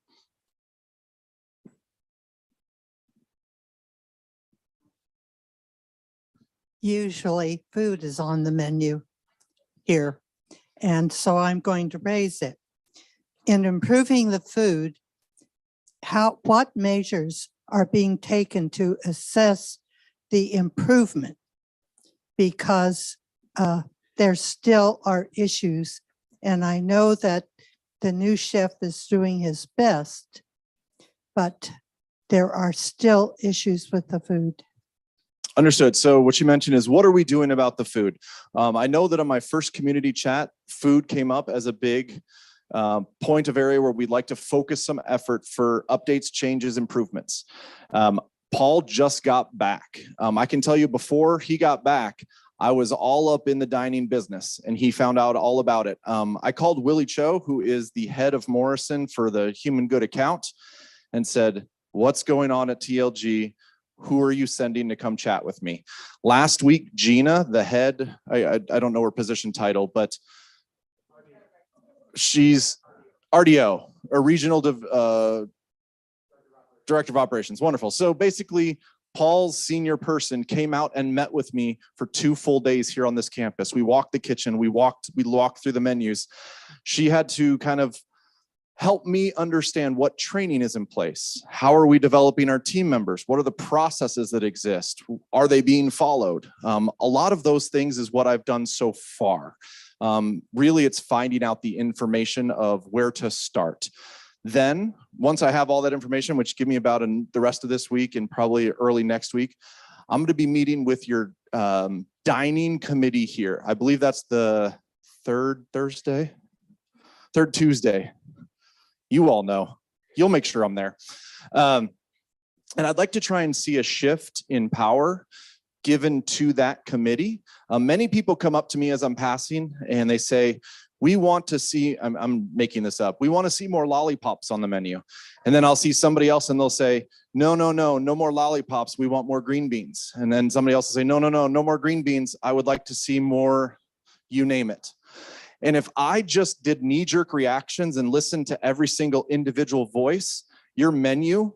Usually food is on the menu here, and so I'm going to raise it. In improving the food, what measures are being taken to assess the improvement? Because there still are issues, and I know that the new chef is doing his best, but there are still issues with the food. Understood. So what you mentioned is, what are we doing about the food? I know that on my first community chat, food came up as a big point of area where we'd like to focus some effort for updates, changes, improvements. Paul just got back. I can tell you before he got back, I was all up in the dining business and he found out all about it. I called Willie Cho, who is the head of Morrison for the Human Good account, and said, what's going on at TLG? Who are you sending to come chat with me? Last week, Gina, the head, I don't know her position title, but she's RDO, a regional director of operations. Wonderful. So basically, Paul's senior person came out and met with me for 2 full days here on this campus. We walked the kitchen, we walked through the menus. She had to kind of help me understand what training is in place. How are we developing our team members? What are the processes that exist? Are they being followed? A lot of those things is what I've done so far. Really, it's finding out the information of where to start. Then, once I have all that information, which give me about the rest of this week and probably early next week, I'm going to be meeting with your dining committee here. I believe that's the third Tuesday. You all know. You'll make sure I'm there. And I'd like to try and see a shift in power given to that committee. Many people come up to me as I'm passing and they say, we want to see, I'm making this up, we want to see more lollipops on the menu. And then I'll see somebody else and they'll say, no more lollipops, we want more green beans. And then somebody else will say, no more green beans, I would like to see more, you name it. And if I just did knee-jerk reactions and listened to every single individual voice, your menu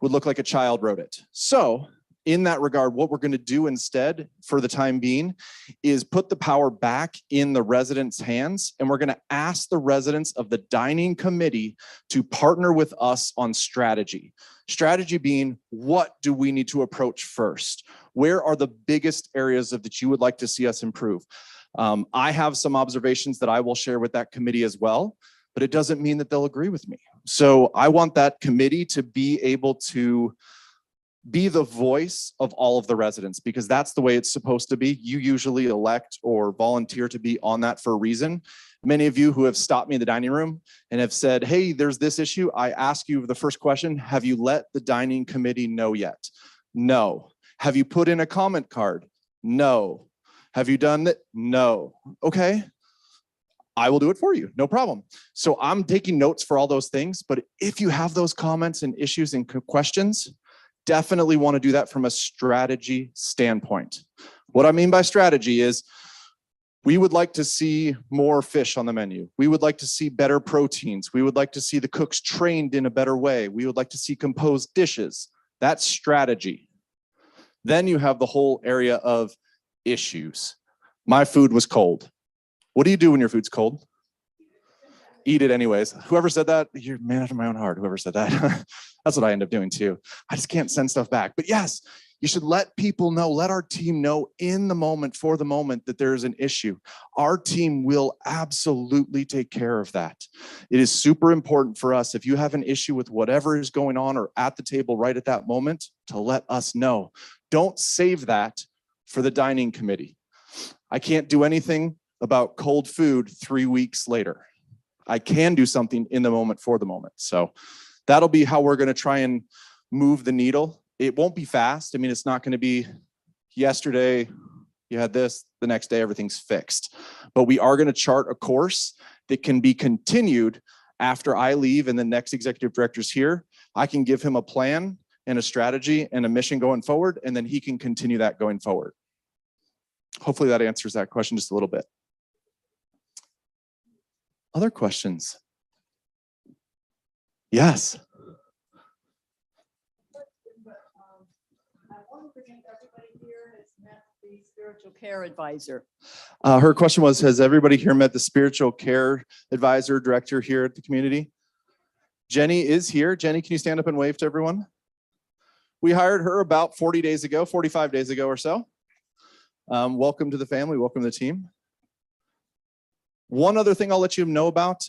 would look like a child wrote it. So in that regard, what we're going to do instead for the time being is put the power back in the residents' hands, and we're going to ask the residents of the dining committee to partner with us on strategy. Strategy being, what do we need to approach first? Where are the biggest areas that you would like to see us improve? I have some observations that I will share with that committee as well, but it doesn't mean that they'll agree with me. So I want that committee to be able to be the voice of all of the residents, because that's the way it's supposed to be. You usually elect or volunteer to be on that for a reason. Many of you who have stopped me in the dining room and have said, hey, there's this issue. I ask you the first question, have you let the dining committee know yet? No. Have you put in a comment card? No. Have you done that? No. Okay. I will do it for you. No problem. So I'm taking notes for all those things. But if you have those comments and issues and questions, definitely want to do that from a strategy standpoint. What I mean by strategy is we would like to see more fish on the menu. We would like to see better proteins. We would like to see the cooks trained in a better way. We would like to see composed dishes. That's strategy. Then you have the whole area of issues. My food was cold. What do you do when your food's cold? Eat it anyways. Whoever said that, you're a man after my own heart. Whoever said that, that's what I end up doing too. I just can't send stuff back. But yes, you should let people know, let our team know in the moment, for the moment, that there is an issue. Our team will absolutely take care of that. It is super important for us, if you have an issue with whatever is going on or at the table right at that moment, to let us know. Don't save that for the dining committee. I can't do anything about cold food 3 weeks later. I can do something in the moment for the moment. So that'll be how we're going to try and move the needle. It won't be fast. I mean, it's not going to be yesterday, you had this, the next day, everything's fixed. But we are going to chart a course that can be continued after I leave and the next executive director's here. I can give him a plan and a strategy and a mission going forward, and then he can continue that going forward. Hopefully that answers that question just a little bit. Other questions? Yes. Spiritual care advisor. Her question was, has everybody here met the spiritual care advisor director here at the community? Jenny is here. Jenny, can you stand up and wave to everyone? We hired her about 40 days ago, 45 days ago or so. Welcome to the family, welcome to the team. One other thing I'll let you know about,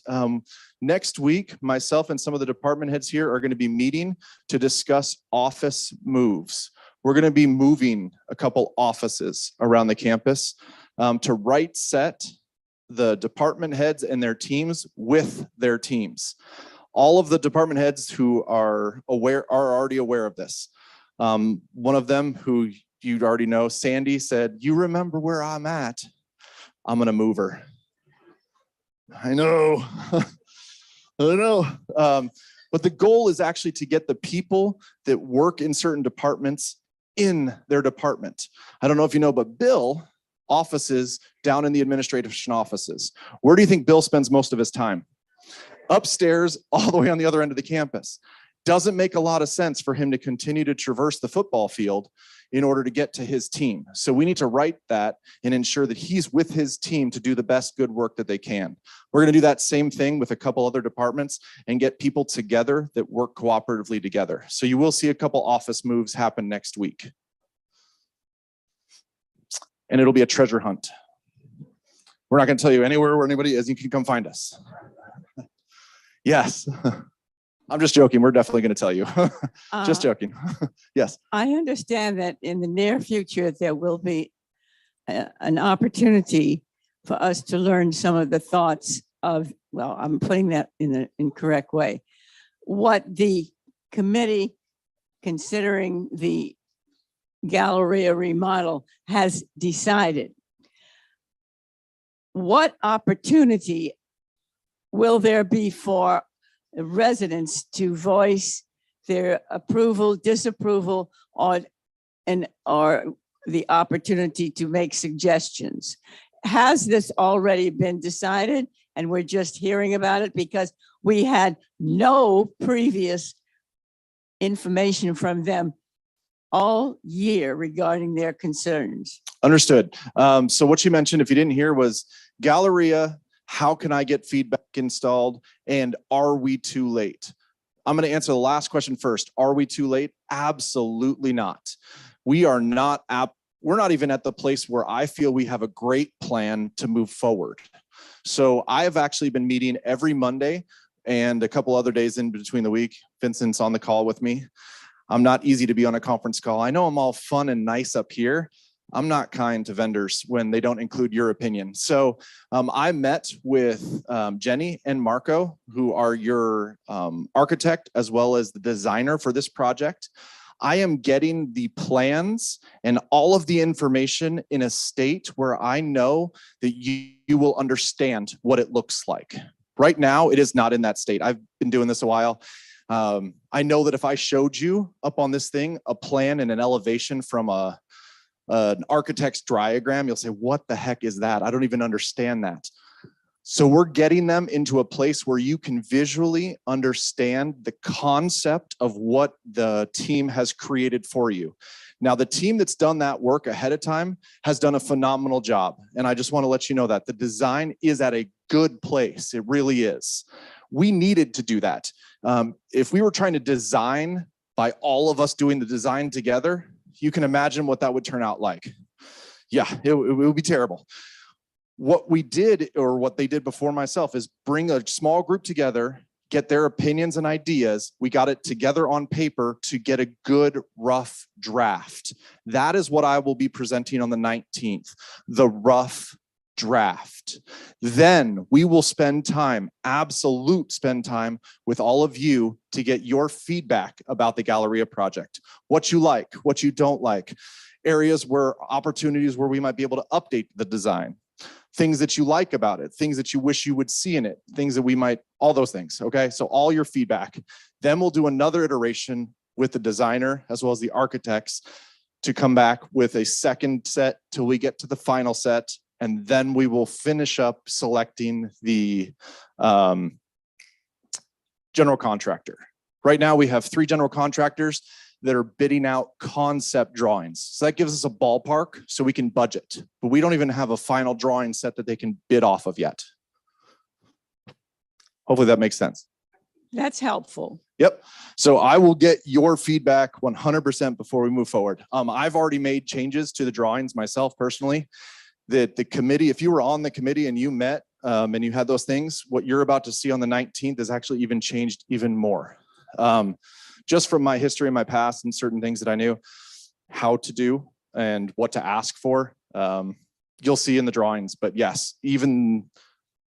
next week, myself and some of the department heads here are going to be meeting to discuss office moves. We're going to be moving a couple offices around the campus to right set the department heads and their teams with their teams. All of the department heads who are already aware of this. One of them who you'd already know, Sandy, said, you remember where I'm at? I'm going to move her. I know. I know. But But the goal is actually to get the people that work in certain departments in their department. I don't know if you know, but Bill offices down in the administration offices. Where do you think Bill spends most of his time? Upstairs, all the way on the other end of the campus. Doesn't make a lot of sense for him to continue to traverse the football field in order to get to his team. So we need to write that and ensure that he's with his team to do the best good work that they can. We're going to do that same thing with a couple other departments and get people together that work cooperatively together. So you will see a couple office moves happen next week. And it'll be a treasure hunt. We're not going to tell you anywhere where anybody is. You can come find us. Yes. I'm just joking. We're definitely going to tell you. Just joking. Yes. I understand that in the near future, there will be an opportunity for us to learn some of the thoughts of, well, I'm putting that in the incorrect way, what the committee, considering the Galleria remodel, has decided. What opportunity will there be for residents to voice their approval, disapproval, or the opportunity to make suggestions? Has this already been decided and we're just hearing about it because we had no previous information from them all year regarding their concerns? Understood. So what you mentioned, if you didn't hear, was Galleria, how can I get feedback installed? And are we too late? I'm going to answer the last question first. Are we too late? Absolutely not. We are not, we're not even at the place where I feel we have a great plan to move forward. So I have actually been meeting every Monday and a couple other days in between the week. Vincent's on the call with me. I'm not easy to be on a conference call. I know I'm all fun and nice up here. I'm not kind to vendors when they don't include your opinion. So I met with Jenny and Marco, who are your architect as well as the designer for this project. I am getting the plans and all of the information in a state where I know that you will understand what it looks like. Right now, it is not in that state. I've been doing this a while. I know that if I showed you up on this thing a plan and an elevation from an architect's diagram, you'll say, what the heck is that? I don't even understand that. So we're getting them into a place where you can visually understand the concept of what the team has created for you. Now, the team that's done that work ahead of time has done a phenomenal job. And I just want to let you know that the design is at a good place. It really is. We needed to do that. If we were trying to design by all of us doing the design together, you can imagine what that would turn out like. Yeah, it would be terrible. What we did, or what they did before myself, is bring a small group together, get their opinions and ideas. We got it together on paper to get a good rough draft. That is what I will be presenting on the 19th, the rough draft. Then we will spend time with all of you to get your feedback about the Galleria project. What you like, what you don't like, areas where opportunities where we might be able to update the design, things that you like about it, things that you wish you would see in it, things that we might, all those things, okay? So all your feedback. Then we'll do another iteration with the designer as well as the architects to come back with a second set till we get to the final set. And then we will finish up selecting the general contractor. Right now we have 3 general contractors that are bidding out concept drawings. So that gives us a ballpark so we can budget, but we don't even have a final drawing set that they can bid off of yet. Hopefully that makes sense. That's helpful. Yep. So I will get your feedback 100% before we move forward. I've already made changes to the drawings myself personally, that the committee, if you were on the committee and you met and you had those things, what you're about to see on the 19th is actually even changed even more. Just from my history and my past and certain things that I knew how to do and what to ask for, you'll see in the drawings. But yes, even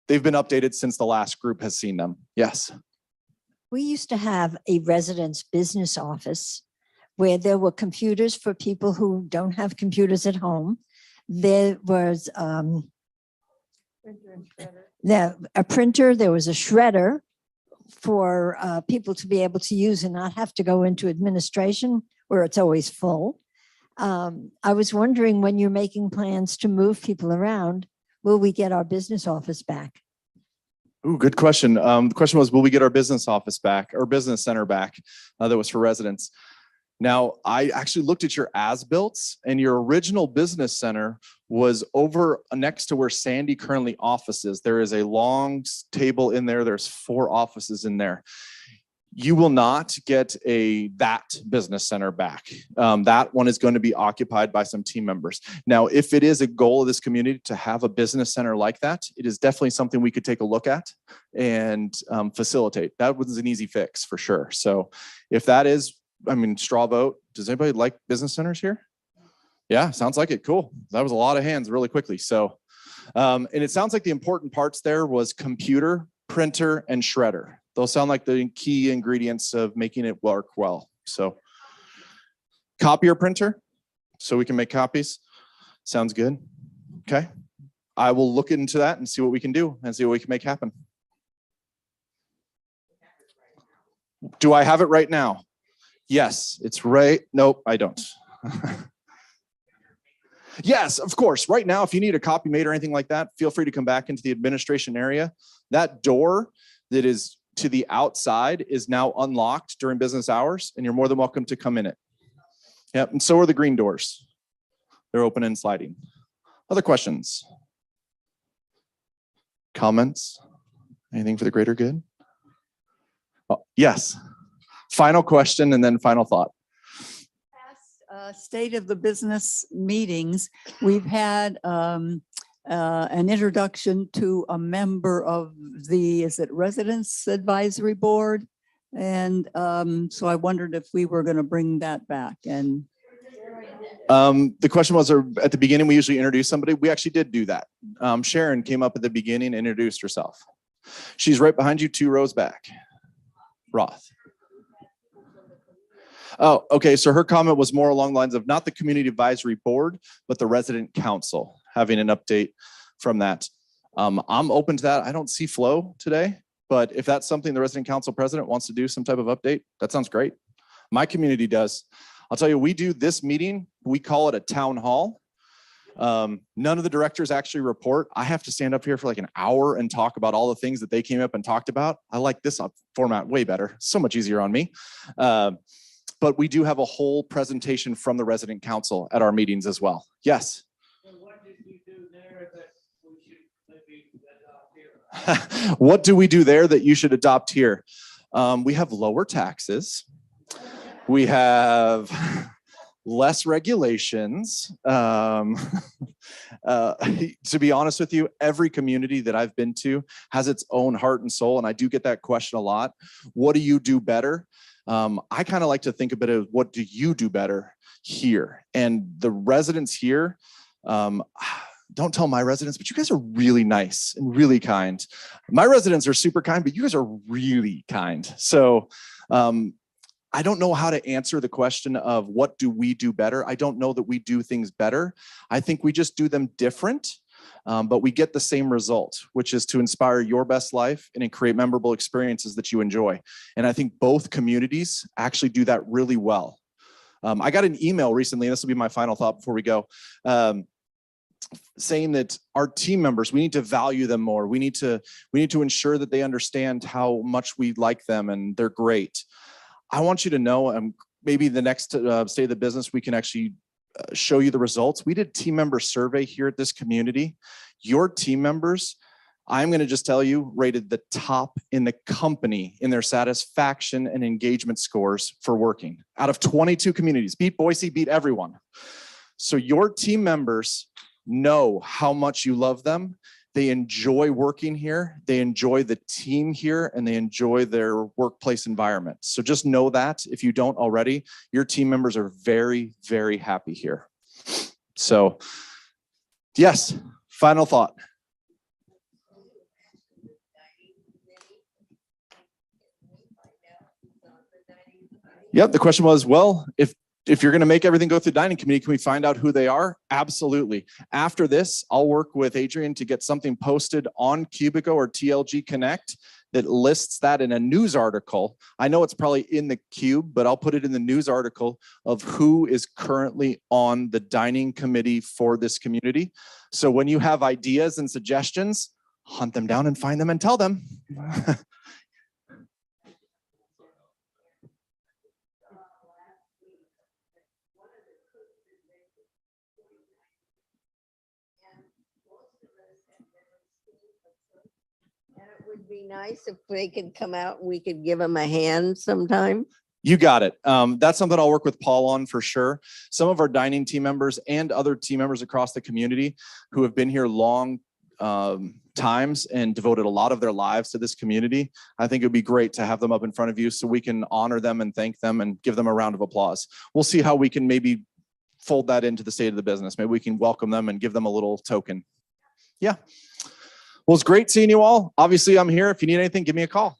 they've been updated since the last group has seen them. Yes. We used to have a residence business office where there were computers for people who don't have computers at home. There was a printer, there was a shredder, for people to be able to use and not have to go into administration where it's always full. I was wondering, when you're making plans to move people around, will we get our business office back? Ooh, good question. The question was, will we get our business office back or business center back? That was for residents. Now, I actually looked at your as-built, and your original business center was over next to where Sandy currently offices. There is a long table in there. There's 4 offices in there. You will not get that business center back. That one is going to be occupied by some team members. Now, if it is a goal of this community to have a business center like that, it is definitely something we could take a look at and facilitate. That was an easy fix for sure. So if that is, straw vote, does anybody like business centers here? Yeah, sounds like it. Cool. That was a lot of hands really quickly. So, and it sounds like the important parts there was computer, printer, and shredder. Those sound like the key ingredients of making it work well. So copier printer, so we can make copies. Sounds good. Okay. I will look into that and see what we can do and see what we can make happen. Do I have it right now? Yes, it's right. Nope, I don't. Yes, of course. Right now, if you need a copy made or anything like that, feel free to come back into the administration area. That door that is to the outside is now unlocked during business hours, and you're more than welcome to come in it. Yep, and so are the green doors. They're open and sliding. Other questions? Comments? Anything for the greater good? Oh, yes. Final question and then final thought. State of the business meetings, we've had an introduction to a member of the, is it Residents Advisory Board? And so I wondered if we were going to bring that back. And the question was, at the beginning, we usually introduce somebody. We actually did do that. Sharon came up at the beginning and introduced herself. She's right behind you, 2 rows back. Roth. Oh, okay. So her comment was more along the lines of not the community advisory board, but the resident council having an update from that. I'm open to that. I don't see Flo today, but if that's something the resident council president wants to do, some type of update, that sounds great. My community does. I'll tell you, we do this meeting, we call it a town hall. None of the directors actually report. I have to stand up here for like an hour and talk about all the things that they came up and talked about. I like this format way better. So much easier on me. But we do have a whole presentation from the resident council at our meetings as well. Yes. So what did you do there that we should maybe adopt here? What do we do there that you should adopt here? We have lower taxes. We have less regulations. To be honest with you, every community that I've been to has its own heart and soul. And I do get that question a lot. What do you do better? I kind of like to think a bit of what do you do better here? And the residents here, don't tell my residents, but you guys are really nice and really kind. My residents are super kind, but you guys are really kind. So I don't know how to answer the question of what do we do better? I don't know that we do things better. I think we just do them different. But we get the same result, which is to inspire your best life and create memorable experiences that you enjoy. And I think both communities actually do that really well. I got an email recently, and this will be my final thought before we go, saying that our team members, we need to value them more. We need to ensure that they understand how much we like them and they're great. I want you to know, maybe the next State of the Business, we can actually show you the results. We did team member survey here at this community. Your team members, I'm going to just tell you, rated the top in the company in their satisfaction and engagement scores for working. Out of 22 communities, beat Boise, beat everyone. So your team members know how much you love them. They enjoy working here. They enjoy the team here, and they enjoy their workplace environment. So just know that if you don't already, your team members are very, very happy here. So yes, final thought. Yep, the question was, well, if you're going to make everything go through dining committee, can we find out who they are? Absolutely. After this, I'll work with Adrian to get something posted on Cubico or TLG Connect that lists that in a news article. I know it's probably in the cube, but I'll put it in the news article of who is currently on the dining committee for this community. So when you have ideas and suggestions, hunt them down and find them and tell them. And it would be nice if they could come out and we could give them a hand sometime. You got it. That's something I'll work with Paul on for sure. Some of our dining team members and other team members across the community who have been here long times and devoted a lot of their lives to this community. I think it would be great to have them up in front of you so we can honor them and thank them and give them a round of applause. We'll see how we can maybe fold that into the state of the business. Maybe we can welcome them and give them a little token. Yeah. Well, it's great seeing you all. Obviously, I'm here. If you need anything, give me a call.